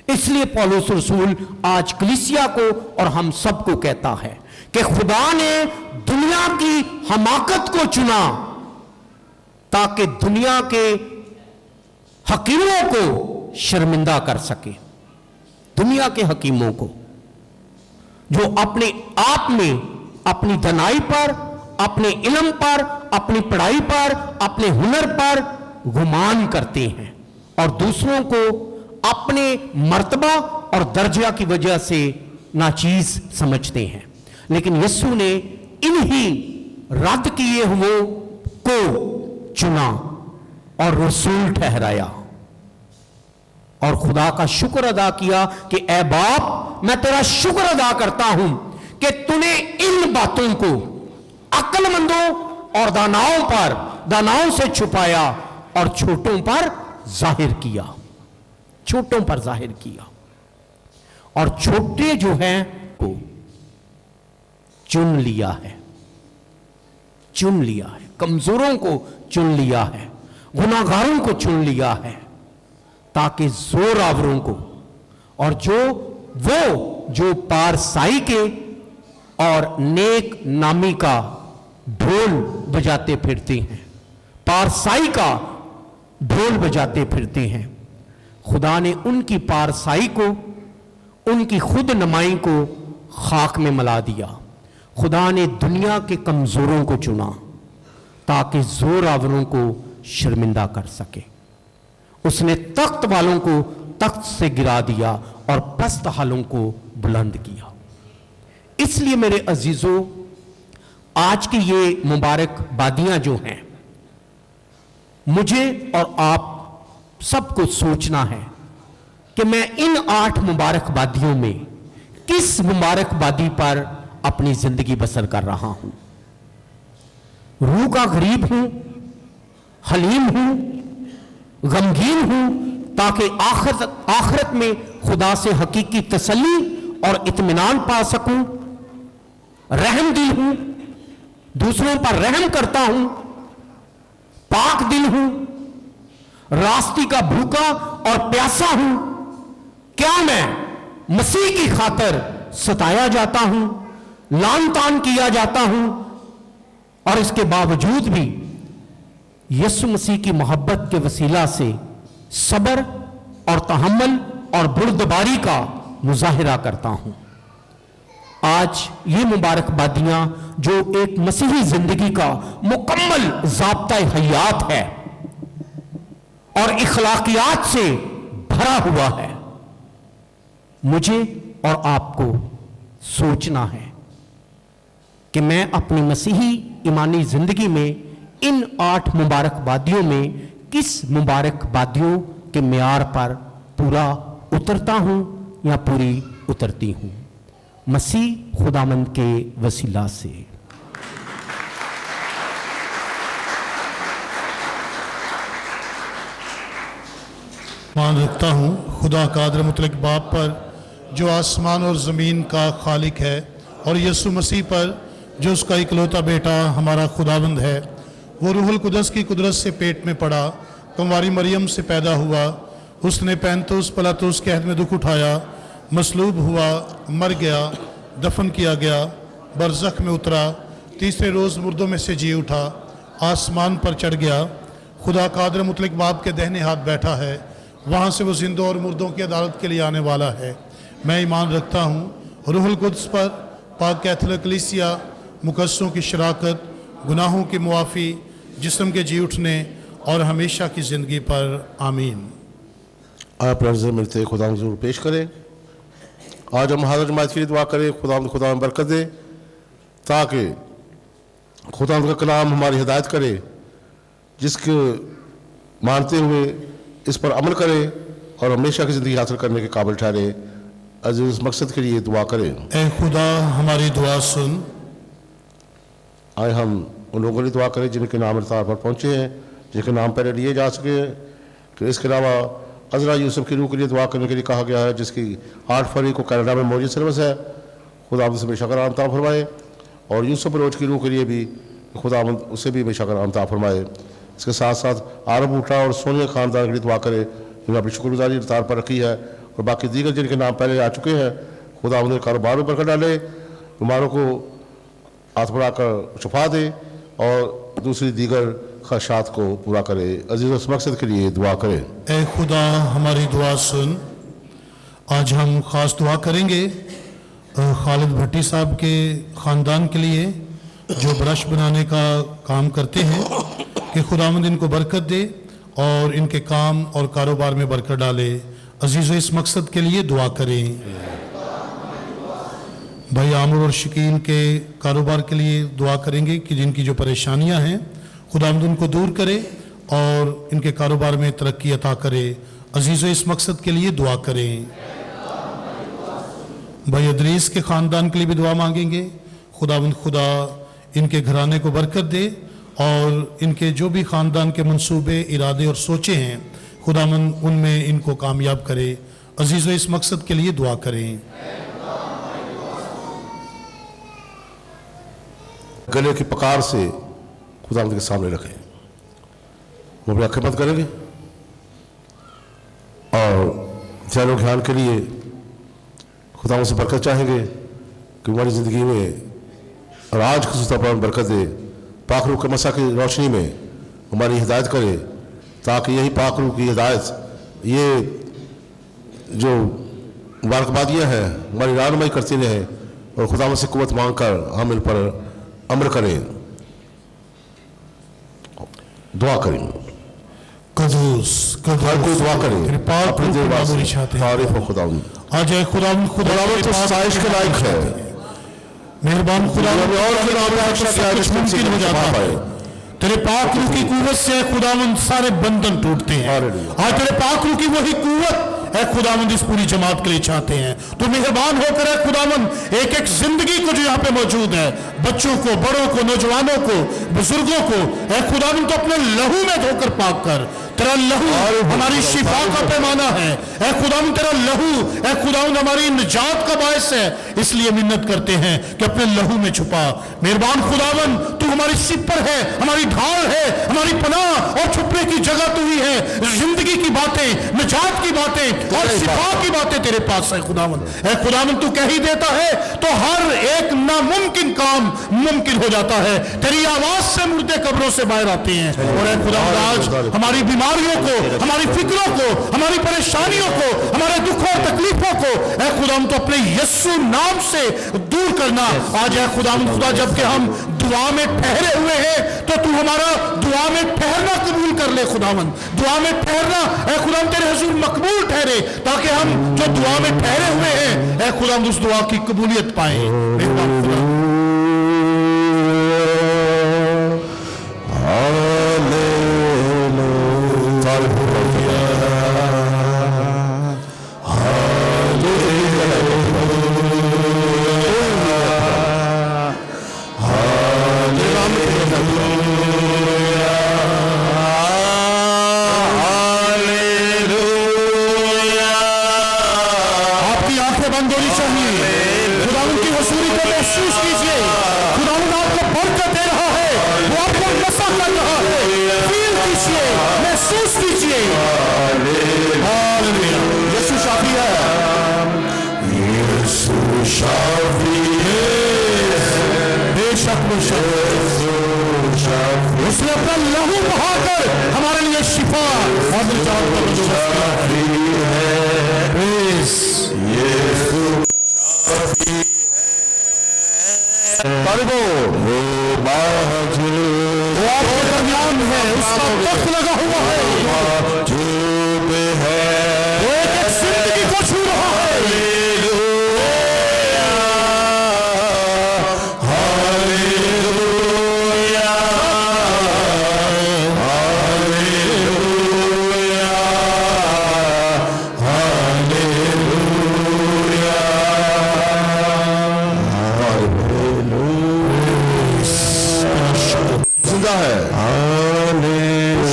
اس لیے پولس رسول آج کلیسیا کو اور ہم سب کو کہتا ہے کہ خدا نے دنیا کی حماقت کو چنا تاکہ دنیا کے حکیموں کو شرمندہ کر سکے، دنیا کے حکیموں کو جو اپنے آپ میں اپنی دانائی پر، اپنے علم پر، اپنی پڑھائی پر، اپنے ہنر پر گمان کرتے ہیں اور دوسروں کو اپنے مرتبہ اور درجہ کی وجہ سے ناچیز سمجھتے ہیں۔ لیکن یسوع نے انہی رد کیے ہوئے کو چنا اور رسول ٹھہرایا اور خدا کا شکر ادا کیا کہ اے باپ، میں تیرا شکر ادا کرتا ہوں کہ تو نے ان باتوں کو عقل مندوں اور داناؤں سے چھپایا اور چھوٹوں پر ظاہر کیا، چھوٹوں پر ظاہر کیا۔ اور چھوٹے جو ہیں کو چن لیا ہے، چن لیا ہے، کمزوروں کو چن لیا ہے، گناہگاروں کو چن لیا ہے، تاکہ زور آوروں کو اور جو پارسائی کے اور نیک نامی کا ڈھول بجاتے پھرتے ہیں، پارسائی کا ڈھول بجاتے پھرتے ہیں، خدا نے ان کی پارسائی کو، ان کی خود نمائی کو خاک میں ملا دیا۔ خدا نے دنیا کے کمزوروں کو چنا تاکہ زور آوروں کو شرمندہ کر سکے۔ اس نے تخت والوں کو تخت سے گرا دیا اور پست حالوں کو بلند کیا۔ اس لیے میرے عزیزوں، آج کی یہ مبارک بادیاں جو ہیں، مجھے اور آپ سب کو سوچنا ہے کہ میں ان 8 مبارک بادیوں میں کس مبارک بادی پر اپنی زندگی بسر کر رہا ہوں۔ روح کا غریب ہوں، حلیم ہوں، غمگین ہوں، تاکہ آخرت میں خدا سے حقیقی تسلی اور اطمینان پا سکوں، رحم دل ہوں، دوسروں پر رحم کرتا ہوں، پاک دل ہوں، راستی کا بھوکا اور پیاسا ہوں، کیا میں مسیح کی خاطر ستایا جاتا ہوں، لان تان کیا جاتا ہوں، اور اس کے باوجود بھی یسوع مسیح کی محبت کے وسیلہ سے صبر اور تحمل اور بردباری کا مظاہرہ کرتا ہوں۔ آج یہ مبارک بادیاں جو ایک مسیحی زندگی کا مکمل ضابطہ حیات ہے اور اخلاقیات سے بھرا ہوا ہے، مجھے اور آپ کو سوچنا ہے کہ میں اپنی مسیحی ایمانی زندگی میں ان 8 مبارکبادیوں میں کس مبارکبادیوں کے معیار پر پورا اترتا ہوں یا پوری اترتی ہوں. مسیح خداوند کے وسیلہ سے. مان رکھتا ہوں خدا قادر مطلق باپ پر جو آسمان اور زمین کا خالق ہے، اور یسوع مسیح پر جو اس کا اکلوتا بیٹا ہمارا خداوند ہے، وہ روح القدس کی قدرت سے پیٹ میں پڑا، کنواری مریم سے پیدا ہوا، اس نے پینتوس پلاطوس کے عہد میں دکھ اٹھایا، مصلوب ہوا، مر گیا، دفن کیا گیا، برزخ میں اترا، تیسرے روز مردوں میں سے جی اٹھا، آسمان پر چڑھ گیا، خدا قادر مطلق باپ کے دہنے ہاتھ بیٹھا ہے، وہاں سے وہ زندوں اور مردوں کی عدالت کے لیے آنے والا ہے. میں ایمان رکھتا ہوں روح القدس پر، پاک کیتھولک کلیسیا، مقدسوں کی شراکت، گناہوں کی معافی، جسم کے جی اٹھنے اور ہمیشہ کی زندگی پر. آمین. آپ نظر ملتے خدا ضرور پیش کریں. آج ہم حاضر جماعت کے لیے دعا کریں خدا برکت دے، تاکہ خدا کا کلام ہماری ہدایت کرے، جس کے مانتے ہوئے اس پر عمل کرے اور ہمیشہ کی زندگی حاصل کرنے کے قابل ٹھہرے. عزیز اس مقصد کے لیے دعا کریں. اے خدا ہماری دعا سن. آئے ہم ان لوگوں کے لیے دعا کریں جن کے نام ارتار پر پہنچے ہیں، جن کے نام پہلے لیے جا سکے ہیں. کہ اس کے علاوہ عذرا یوسف کی روح کے لیے دعا کرنے کے لیے کہا گیا ہے، جس کی 8 فروری کو کینیڈا میں موجود سروس ہے. خدا سے بے شکر عطا فرمائے. اور یوسف بلوچ کی روح کے لیے بھی خدا اسے بھی بے شکر عطا فرمائے. اس کے ساتھ ساتھ عارب اوٹا اور سونیا خاندان کے لیے دعا کرے، جنہوں نے اپنی شکر گزاری ارتار پر رکھی ہے. اور باقی دیگر جن کے نام پہلے آ چکے ہیں، خدا انہیں کاروبار میں برکت ڈالے، بیماروں کو ہاتھ بڑھا کر شفا دے اور دوسری دیگر خواہشات کو پورا کرے. عزیز اس مقصد کے لیے دعا کریں. اے خدا ہماری دعا سن. آج ہم خاص دعا کریں گے خالد بھٹی صاحب کے خاندان کے لیے، جو برش بنانے کا کام کرتے ہیں، کہ خداوند ان کو برکت دے اور ان کے کام اور کاروبار میں برکت ڈالے. عزیزو اس مقصد کے لیے دعا کریں. بھائی عامر اور شکیل کے کاروبار کے لیے دعا کریں گے کہ جن کی جو پریشانیاں ہیں خداوند ان کو دور کرے اور ان کے کاروبار میں ترقی عطا کرے. عزیزو اس مقصد کے لیے دعا کریں. بھائی ادریس کے خاندان کے لیے بھی دعا مانگیں گے. خداوند خدا ان کے گھرانے کو برکت دے اور ان کے جو بھی خاندان کے منصوبے، ارادے اور سوچے ہیں، خداوند ان میں ان کو کامیاب کرے. عزیزو اس مقصد کے لیے دعا کریں. گلے کی پکار سے خداوند کے سامنے رکھیں. وہ بھی خدمت کریں گے اور دھیان و گھیان کے لیے خداوند سے برکت چاہیں گے کہ ہماری زندگی میں اور آج خصوصی طور پر برکت دے. پاک روح کے مسا کی روشنی میں ہماری ہدایت کرے، تاکہ یہی پاک روح کی ہدایت، یہ جو مبارکبادیاں ہیں، ہماری رہنمائی کرتی رہیں اور خداوند سے قوت مانگ کر ہم ان پر عمل کریں. دعا کریں. قدوس ہر کوئی دعا کرے. پاک اپنی روح دیر کی بعد معمولی چاہتے ہیں. تعریف و خداوند. آج اے خداوند خداوند تو ستائش کے لائق ہے. مہربان خداوند اور کچھ ممکن ہو جاتا ہے. تیرے پاک روح کی قوت سے خداوند سارے بندھن ٹوٹتے ہیں. آج تیرے پاک روح کی وہی قوت اے خداوند اس پوری جماعت کے لیے چاہتے ہیں. تو مہربان ہو کر اے خداوند ایک ایک زندگی کو جو یہاں پہ موجود ہے، بچوں کو، بڑوں کو، نوجوانوں کو، بزرگوں کو، اے خداوند تو اپنے لہو میں دھو کر پاک کر. تیرا لہو ہماری شفا کا پیمانہ ہے. اے خداوند تیرا لہو اے خداوند ہماری نجات کا باعث ہے. اس لیے منت کرتے ہیں کہ اپنے لہو میں چھپا. مہربان خداوند تو ہماری سپر ہے، ہماری ڈھال ہے، ہماری پناہ اور چھپنے کی جگہ تو ہی ہے. زندگی کی باتیں، نجات کی باتیں اور شفا کی باتیں تیرے پاس ہے خداوند. اے خداوند تو کہہ ہی دیتا ہے تو ہر ایک ناممکن کام ممکن ہو جاتا ہے. تیری آواز سے مردے قبروں سے باہر آتے ہیں. اور اے خداوند آج ہماری بیماریوں کو، ہماری فکروں کو، ہماری پریشانیوں کو، ہمارے دکھوں اور تکلیفوں کو اے خداوند تو اپنے یسوع نام سے دور کرنا. آج اے خداوند خدا جب کہ ہم دعا میں ٹھہرے ہوئے ہیں تو تو ہمارا دعا میں ٹھہرنا قبول کر لے خداوند. دعا میں ٹھہرنا اے خداوند تیرے حضور مقبول ٹھہرے، تاکہ ہم جو دعا میں ٹھہرے ہوئے ہیں اے خداوند اس دعا کی قبولیت پائیں. مہربان خدا को महसूस कीजिए, खुदावंद आपको बरकत दे रहा है, वो आपको नशा कर रहा है, फील कीजिए, महसूस कीजिए। हालेलुया। यीशु शाफी है, यीशु शाफी है, बेशक वो शाफी, उसने अपना लहू बहाकर हमारे लिए शिफा और निजात का बंदोबस्त किया है। यीशु शाफी वो आपके दरमियान है, उसका तख्त लगा हुआ है, वो एक जिंदगी को छू रहा है।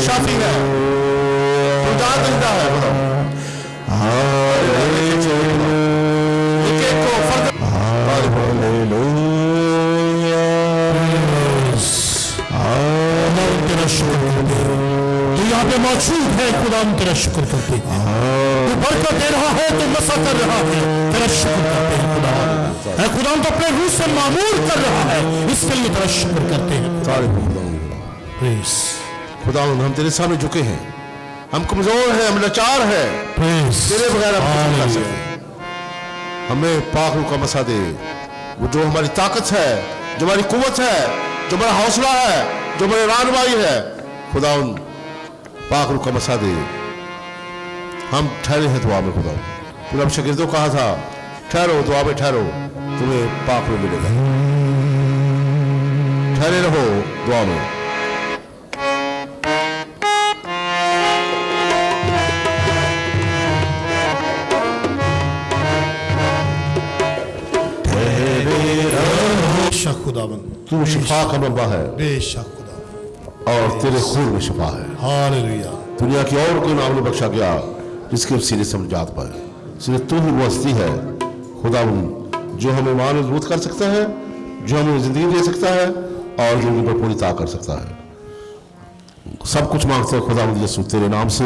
शाफी है, खुदा जिंदा है। तो यहाँ पे मौजूद है, खुदा हम तेरा शुक्र करते हैं। तू बरकत दे रहा है, तू नशा कर रहा है, तेरा शुक्र करते हैं खुदा। खुदा हम तो अपने रूह से मामूर कर रहा है, इसके लिए तेरा शुक्र करते हैं। खुदा हम तेरे सामने झुके हैं, हम कमजोर हैं, हम लाचार हैं, तेरे बगैर हम कुछ नहीं कर सकते। हमें पाक रूह का मसा दे, वो जो हमारी ताकत है, जो हमारी कुव्वत है, जो हमारा हौसला है, जो हमारी रहनुमाई है, खुदा उन पाक रूह का मसा दे। हम ठहरे हैं दुआ में खुदा। तूने अपने शागिर्दों को कहा था, ठहरो दुआ में, ठहरो, तुम्हें पाक रूह मिलेगा। ठहरे रहो दुआ में। खुदावंद तू शिफा का मंबा है, बेशक खुदावंद, और तेरे खून में शिफा है। हालेलुया। दुनिया की और कोई नाम नहीं बख्शा गया जिसके वसीले से हम जात पाए, सिर्फ तू ही वो हस्ती है खुदा, जो हमें ईमान मजबूत कर सकता है, जो हमें जिंदगी दे सकता है और जिंदगी पर पूरी ता कर सकता है। सब कुछ मांगते हैं खुदा यीशु तेरे नाम से,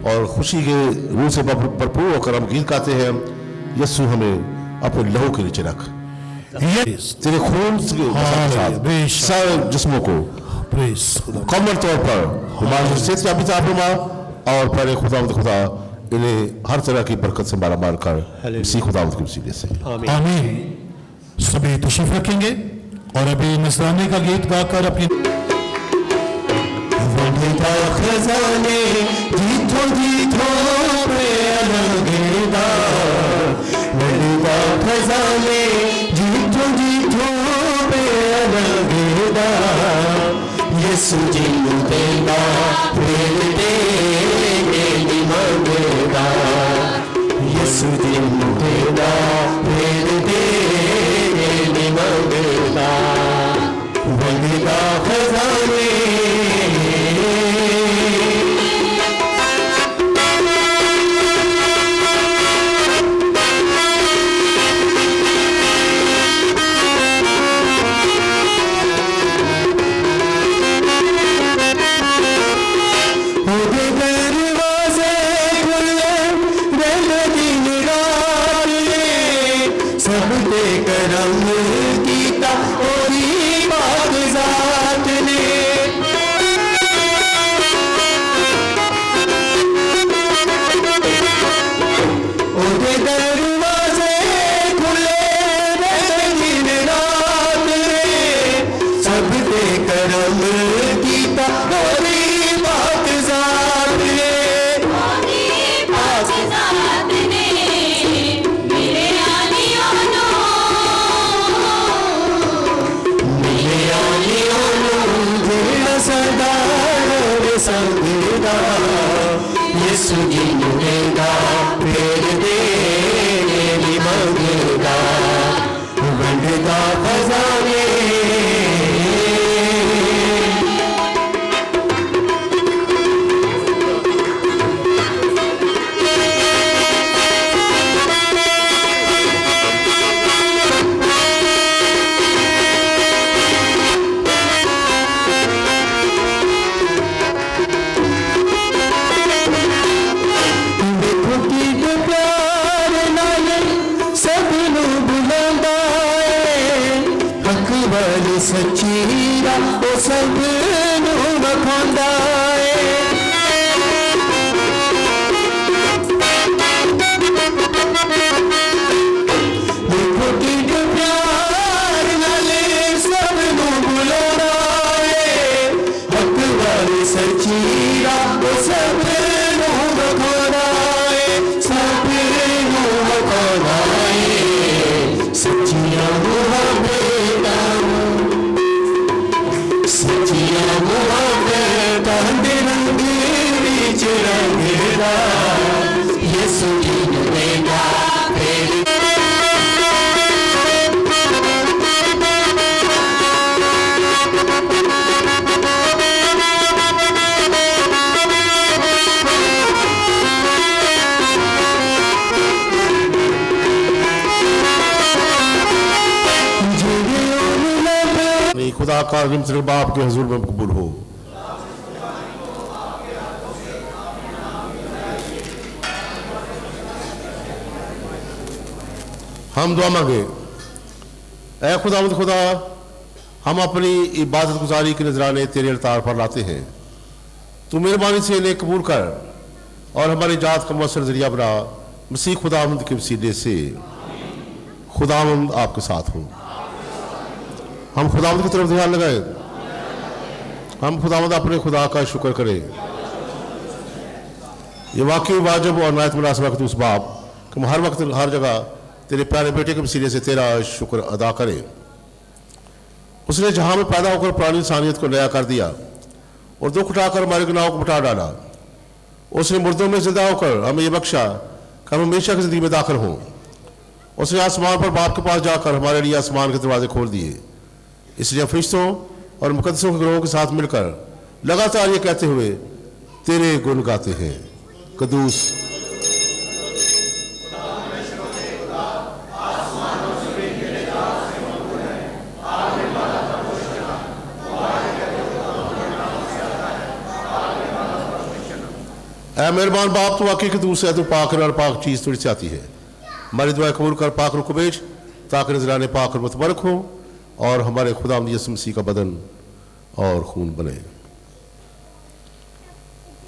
और खुशी के रूह से भरपूर होकर हम गीत गाते हैं, यीशु हमें अपने लहू के नीचे रख, तेरे खून से सारे जिस्मों को मुकम्मल तौर पर और पहले खुदा इन्हें हर तरह की बरकत से मारा मार कर इसी खुदावंद के वसीले से आमीन। सभी तशरीफ रखेंगे और अभी नजराने का गीत गाकर अपनी खजाने जीतो जीतो खजाने जीतो जीतो यीशु जिंदू देगा प्रेम देने मंगेगा, यीशु जिंदू देगा प्रेम देने मंगेगा, मंगेगा खजाने यीशु जिंदू देगा प्रेम देने मंगेगा, मंगेगा खजाने सच्ची राह वो सब नूं वखांदा है। देखो किंज प्यार नाले सब नूं बुलाउंदा है। हक वाली सच्ची राह वो सब नूं वखांदा है, सब नूं वखांदा है। सच्चियां मुहब्बतां सच्चियां मुहब्बतां दे रंग विच रंगदा यसू जी देगा तेरी। नहीं खुदा का सिर्फ बाप के हजूर में कबूल हो। हम दुआ मांगे, ऐ खुदावंद खुदा, हम अपनी इबादत गुजारी के नजराने तेरे अल्तार पर लाते हैं। तू मेहरबानी से इन्हें कबूल कर और हमारी जात का मौसर जरिया बना, मसीह खुदावंद के वसीले से। खुदावंद आपके साथ हो। हम खुदावंद की तरफ ध्यान लगाए, हम खुदावंद अपने खुदा का शुक्र करें। ये वाकई वाजिब और नायत मुनासिब कि उस बाप कि हम हर वक्त हर जगह तेरे प्यारे बेटे के वसीले से तेरा शुक्र अदा करें। उसने जहां में पैदा होकर पुरानी इंसानियत को नया कर दिया और दुख उठाकर हमारे गुनाहों को मिटा डाला। उसने मुर्दों में जिंदा होकर हमें यह बख्शा कि हम हमेशा की जिंदगी में दाखिल हों। उसने आसमान पर बाप के पास जाकर हमारे लिए आसमान के दरवाजे खोल दिए। इसलिए फरिश्तों और मुकद्दसों के ग्रोह के साथ मिलकर लगातार ये कहते हुए तेरे गुण गाते हैं, कदूस ऐ मेहरबान बाप, तो वाकई कदूस है, तो पाक और पाक चीज़ थोड़ी सी आती है। हमारी दुआ कबूल कर पाक रुख भेज ताकि नजराने पाक और मुतबरक हो और हमारे खुदा यीशु मसीह का बदन और खून बने।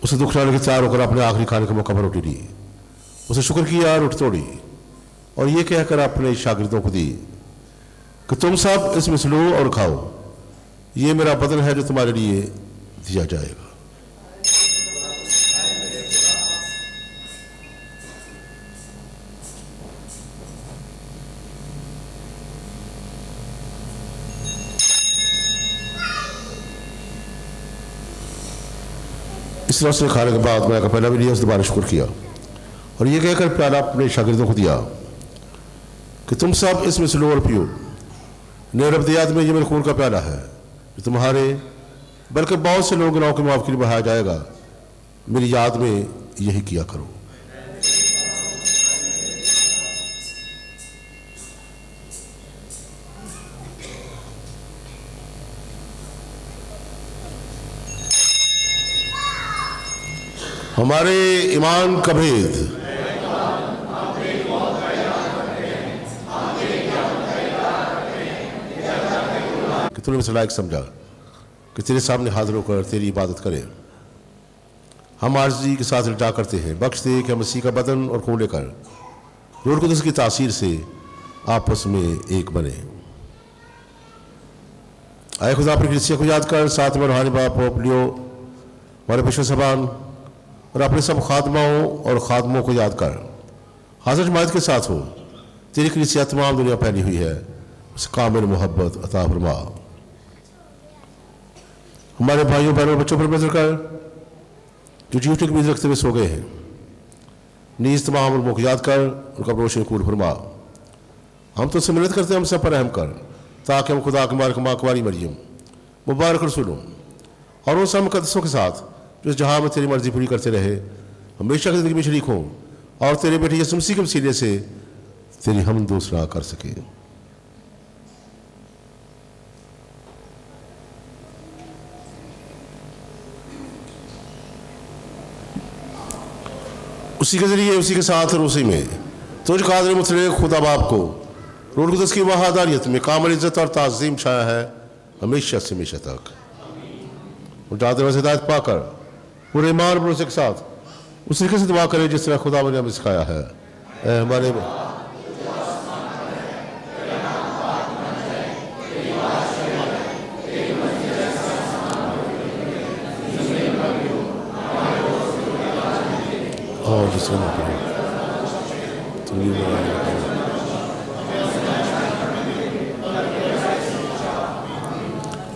उसे दुख लाने के तैयार होकर अपने आखिरी खाने के मौका पर रोटी ली, उसे शुक्र किया, रोटी तोड़ी और ये कहकर अपने शागिर्दों को दी कि तुम सब इसमें से लो और खाओ, ये मेरा बदन है जो तुम्हारे लिए दिया जाएगा। इस तरह से खाने के बाद मैं पहला भी लिया, उस दोबारा शुक्र किया और ये कहकर प्याला अपने शागिर्दों को दिया कि तुम सब इसमें से लो और पियो, नए रब्तियात में ये मेरे खून का प्याला है जो तुम्हारे बल्कि बहुत से लोगों के गुनाहों की माफ़ के लिए बहाया जाएगा। मेरी याद में यही किया करो। हमारे ईमान का भेद कि तूने मुझे लायक समझा कि तेरे सामने हाजिर होकर तेरी इबादत करें। हम आर्जी के साथ इल्जा करते हैं, बख्श दे कि हम मसीह का बदन और खून लेकर रूह कुदस की तासीर से आपस में एक बने। आए खुदा अपनी कलीसिया को याद कर, साथ में रूहानी बाप पोप लियो, हमारे बिशप साहबान और अपने सब खादमाओं और खादमों को याद कर। हाजिर जमात के साथ हो, तेरी कलीसिया तमाम दुनिया फैली हुई है, उस कामिल मोहब्बत अता फरमा। हमारे भाइयों बहनों बच्चों पर नजर कर जो ड्यूटी की उम्मीद रखते हुए सो गए हैं, नीज तमाम उलमों को याद कर, उनका रोशन कूल फरमा। हम तो से मिन्नत करते हैं, हम सब पर रहम कर ताकि हम खुदा के माँ कुंवारी मरियम मुबारक रसूलों और उन सब मुकद्दसों के साथ जो जहाँ में तेरी मर्जी पूरी करते रहे हमेशा की जिंदगी में शरीक हों और तेरे बेटे यीशु मसीह के वसीले से तेरी हम दूसरा कर सके। उसी के जरिए, उसी के साथ और उसी में तुझ कादिर मुतलक खुदा बाप को रूह कुदस की वहादारियत में कामिल इज्जत और ताज़ीम छाया है हमेशा से हमेशा तक। और जाते वैसे हिदायत पाकर पूरे ईमान भरोसे के साथ उस तरीके से दुआ करें जिस तरह खुदा ने हमें सिखाया है। ऐ हमारे और जिसमें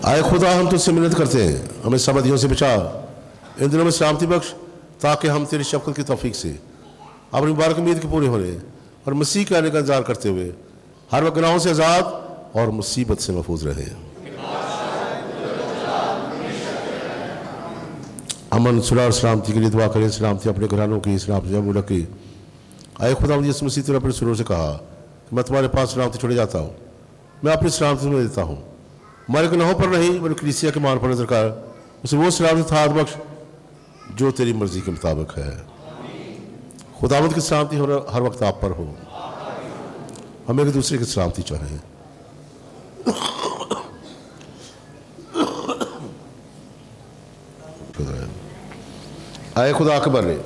आए खुदा हम तुझसे मिन्नत करते हैं, हमें सब बदियों से बचा, इन दिनों में सलामती बख्श, ताकि हम तेरी शफ़क़त की तौफीक से अपनी मुबारक उम्मीद के पूरे होने और मसीह के आने का इंतजार करते हुए हर वक्त गुनाहों से आज़ाद और मुसीबत से महफूज रहें। अमन सुलह और सलामती के लिए दुआ करें, सलामती अपने घरानों की, सलामती मुल्क की। आए खुदा यीशु मसीह तेरे अपने सुरों से कहा कि मैं तुम्हारे पास सलामती छोड़े जाता हूँ, मैं अपनी सलामती तुम्हें देता हूँ। हमारे गुनाहों पर नहीं बल्कि कलीसिया के मान पर नजर कर उसे वो सलामती था बख्श जो तेरी मर्जी के मुताबिक है। खुदावंद की सलामती हर वक्त आप पर हो, हम एक दूसरे की सलामती चाहें। आए खुदा अकबर ने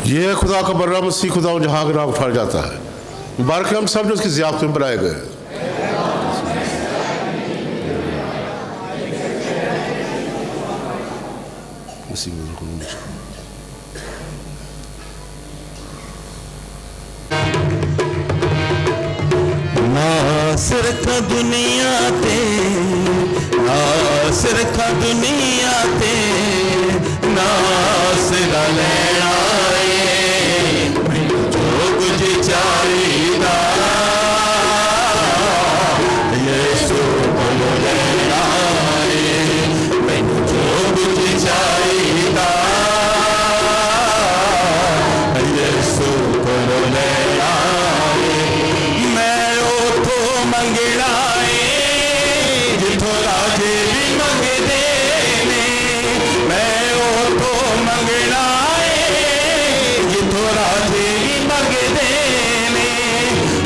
ये खुदा का बर्रा मसीह खुदा जहाँ का नाम उठाया जाता है। मुबारक हम सब जो उसकी ज़ियाफ़त में बनाए गए। नासिर का दुनिया ते, नासिर का दुनिया ते, नासिर लेना जो कुछ चाहिदा यीशु को लेना मैनू जो कुछ चाहिदा यीशु को लेना मैं उठो मंगना जिथों राजे भी मंगदे ने मैं उठो मंगना जिथों राजे भी मंगदे ने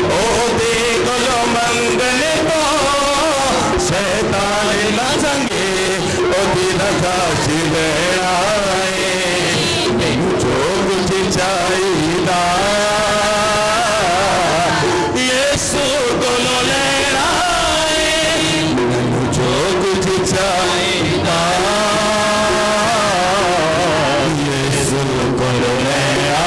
ओ दे कोलो मंगने तो शैतान ना संगे ओ दिन काश लेना मैनू जो कुछ चाहिदा यीशु कोलो लेना मैनू जो कुछ चाहिदा यीशु कोलो लेना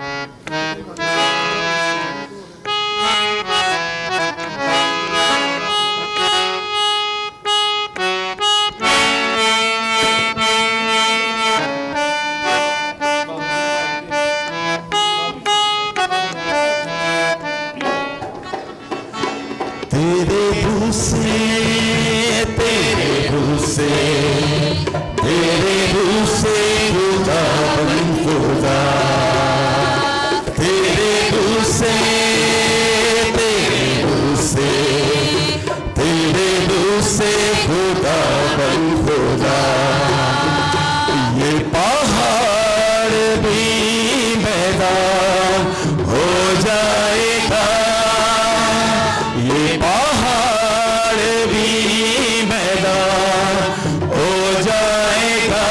तेरे भूसे खुदा बन खुदा, तेरे भूसे खुदा बन खुदा। ये पहाड़ भी मैदान हो जाएगा, ये पहाड़ भी मैदान हो जाएगा।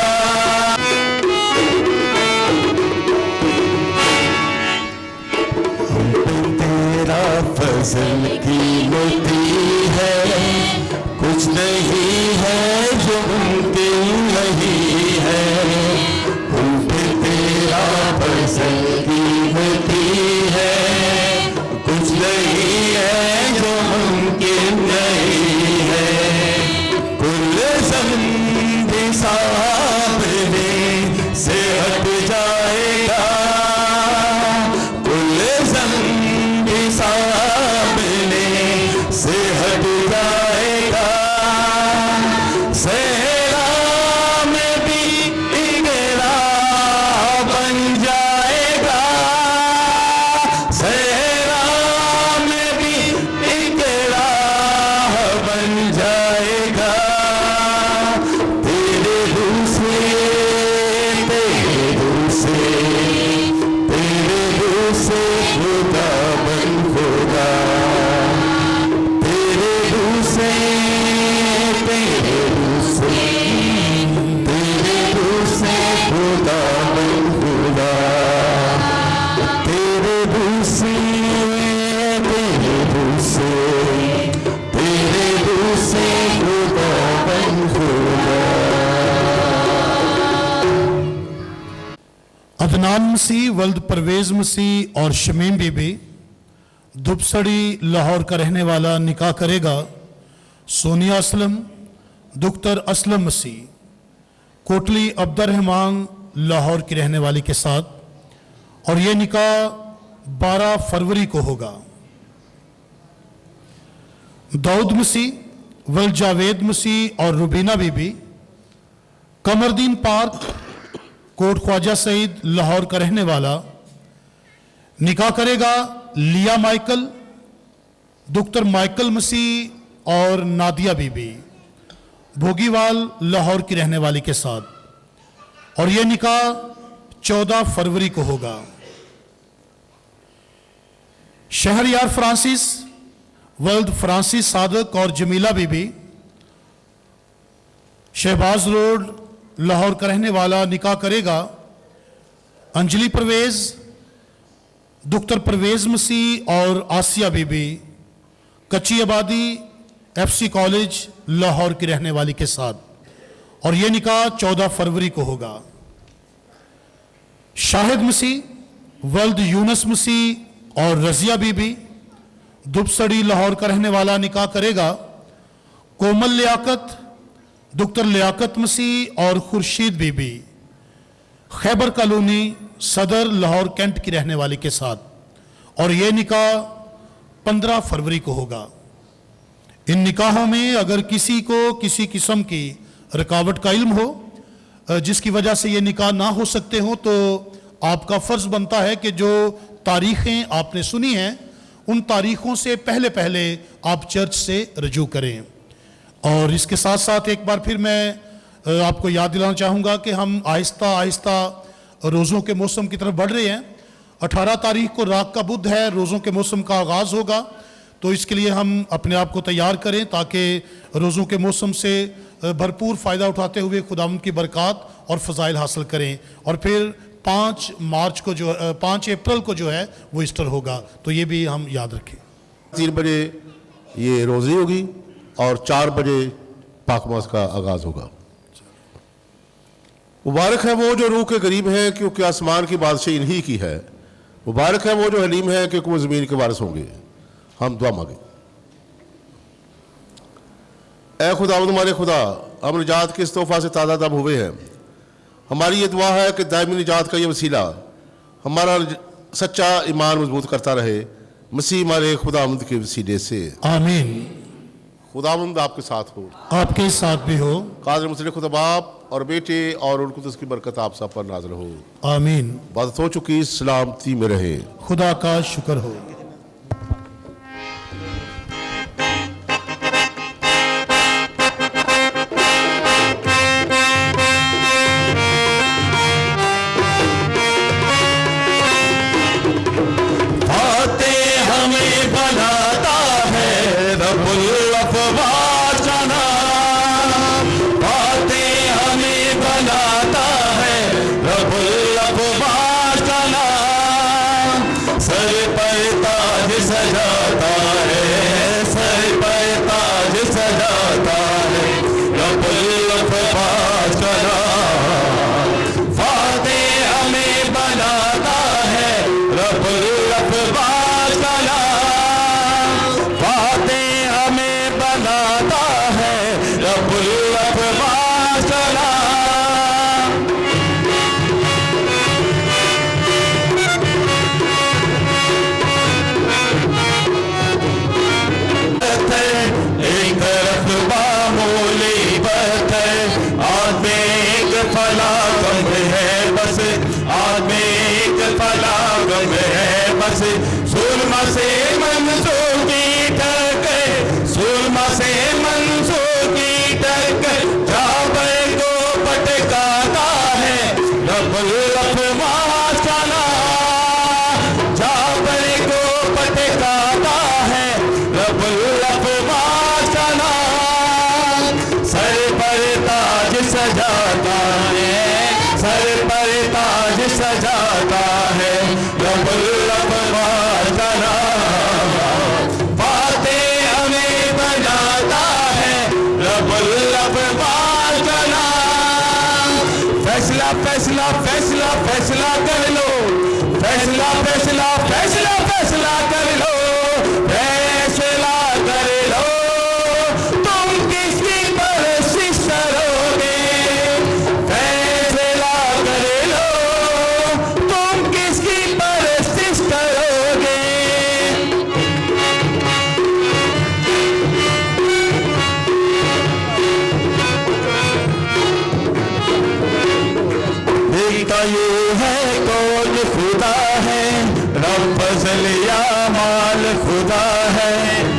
हम पे तेरा फजल कीमती है, कुछ नहीं है जो मुमकिन नहीं है। हम पे तेरा फजल कीमती है, कुछ नहीं है जो मुमकिन नहीं है। कुल ज़म्बी सामने से हट जाएगा, कुल ज़म्बी सामने से हट जाएगा। सहरा में भी इंगरा बन जाएगा, सहरा में भी इंगरा बन जाएगा। तेरे दूसरे खुदा बन खुदा, तेरे दूसरे खुदा बन खुदा, तेरे दूसरे खुदा बन खुदा। अदनान मसीह वल्द परवेज मसीह और शमीम बीबी दुबसड़ी लाहौर का रहने वाला निकाह करेगा सोनिया असलम दुख्तर असलम मसीह कोटली अब्दुर्रहमान लाहौर की रहने वाली के साथ, और ये निकाह 12 फरवरी को होगा। दाऊद मसीह वल्द जावेद मसीह और रुबीना बीबी कमरदीन पार्क कोट ख्वाजा सईद लाहौर का रहने वाला निकाह करेगा लिया माइकल दुख्तर माइकल मसीह और नादिया बीबी भोगीवाल लाहौर की रहने वाली के साथ, और यह निकाह 14 फरवरी को होगा। शहरयार फ्रांसिस वल्द फ्रांसिस सादक और जमीला बीबी शहबाज रोड लाहौर का रहने वाला निकाह करेगा अंजलि परवेज दुख्तर परवेज मसीह और आसिया बीबी कच्ची आबादी FC कॉलेज लाहौर की रहने वाली के साथ, और यह निकाह 14 फरवरी को होगा। शाहिद मसीह वल्द यूनस मसीह और रजिया बीबी दुबसड़ी लाहौर का रहने वाला निकाह करेगा कोमल लियाकत दुख्तर लियाकत मसीह और खुर्शीद बीबी खैबर कॉलोनी सदर लाहौर कैंट की रहने वाली के साथ, और यह निकाह 15 फरवरी को होगा। इन निकाहों में अगर किसी को किसी किस्म की रुकावट का इल्म हो जिसकी वजह से ये निकाह ना हो सकते हो, तो आपका फ़र्ज़ बनता है कि जो तारीख़ें आपने सुनी हैं उन तारीख़ों से पहले पहले आप चर्च से रजू करें। और इसके साथ साथ एक बार फिर मैं आपको याद दिलाना चाहूँगा कि हम आहिस्ता आहिस्ता रोज़ों के मौसम की तरफ बढ़ रहे हैं। 18 तारीख को राग का बुध है, रोज़ों के मौसम का आगाज़ होगा, तो इसके लिए हम अपने आप को तैयार करें ताकि रोज़ों के मौसम से भरपूर फ़ायदा उठाते हुए खुदावंद की बरक़ात और फ़ज़ाइल हासिल करें। और फिर 5 अप्रैल को जो है वो ईस्टर होगा, तो ये भी हम याद रखें। 3 बजे ये रोज़ी होगी और 4 बजे पाक मास का आगाज़ होगा। मुबारक है वो जो रूह के करीब है, क्योंकि आसमान की बादशाही इन्हीं की है। مبارک ہے وہ جو حلیم ہے کہ وہ زمین کے وارث ہوں گے. ہم دعا مانگیں. اے خداوند ہمارے خدا، ہم نجات کے اس تحفہ سے تازہ دم ہوئے ہیں. ہماری یہ دعا ہے کہ دائمی نجات کا یہ وسیلہ ہمارا سچا ایمان مضبوط کرتا رہے، مسیح ہمارے خداوند کے وسیلے سے. آمین. خداوند آپ کے ساتھ ہو. آپ کے ساتھ بھی ہو. قادر مطلق خدا باپ اور بیٹے اور ان قدس کی برکت آپ سب پر نازل ہو. آمین. عبادت ہو چکی، سلامتی میں رہے. خدا کا شکر ہو. فیصلہ کر لو، فیصلہ کر لو، فیصلہ کر لو، تم کس کی پرستش کرو گے. فیصلہ کر لو، تم کس کی پرستش کرو گے. دیکھتا یوں ہے کون خدا ہے، رب فضل یا مال خدا ہے.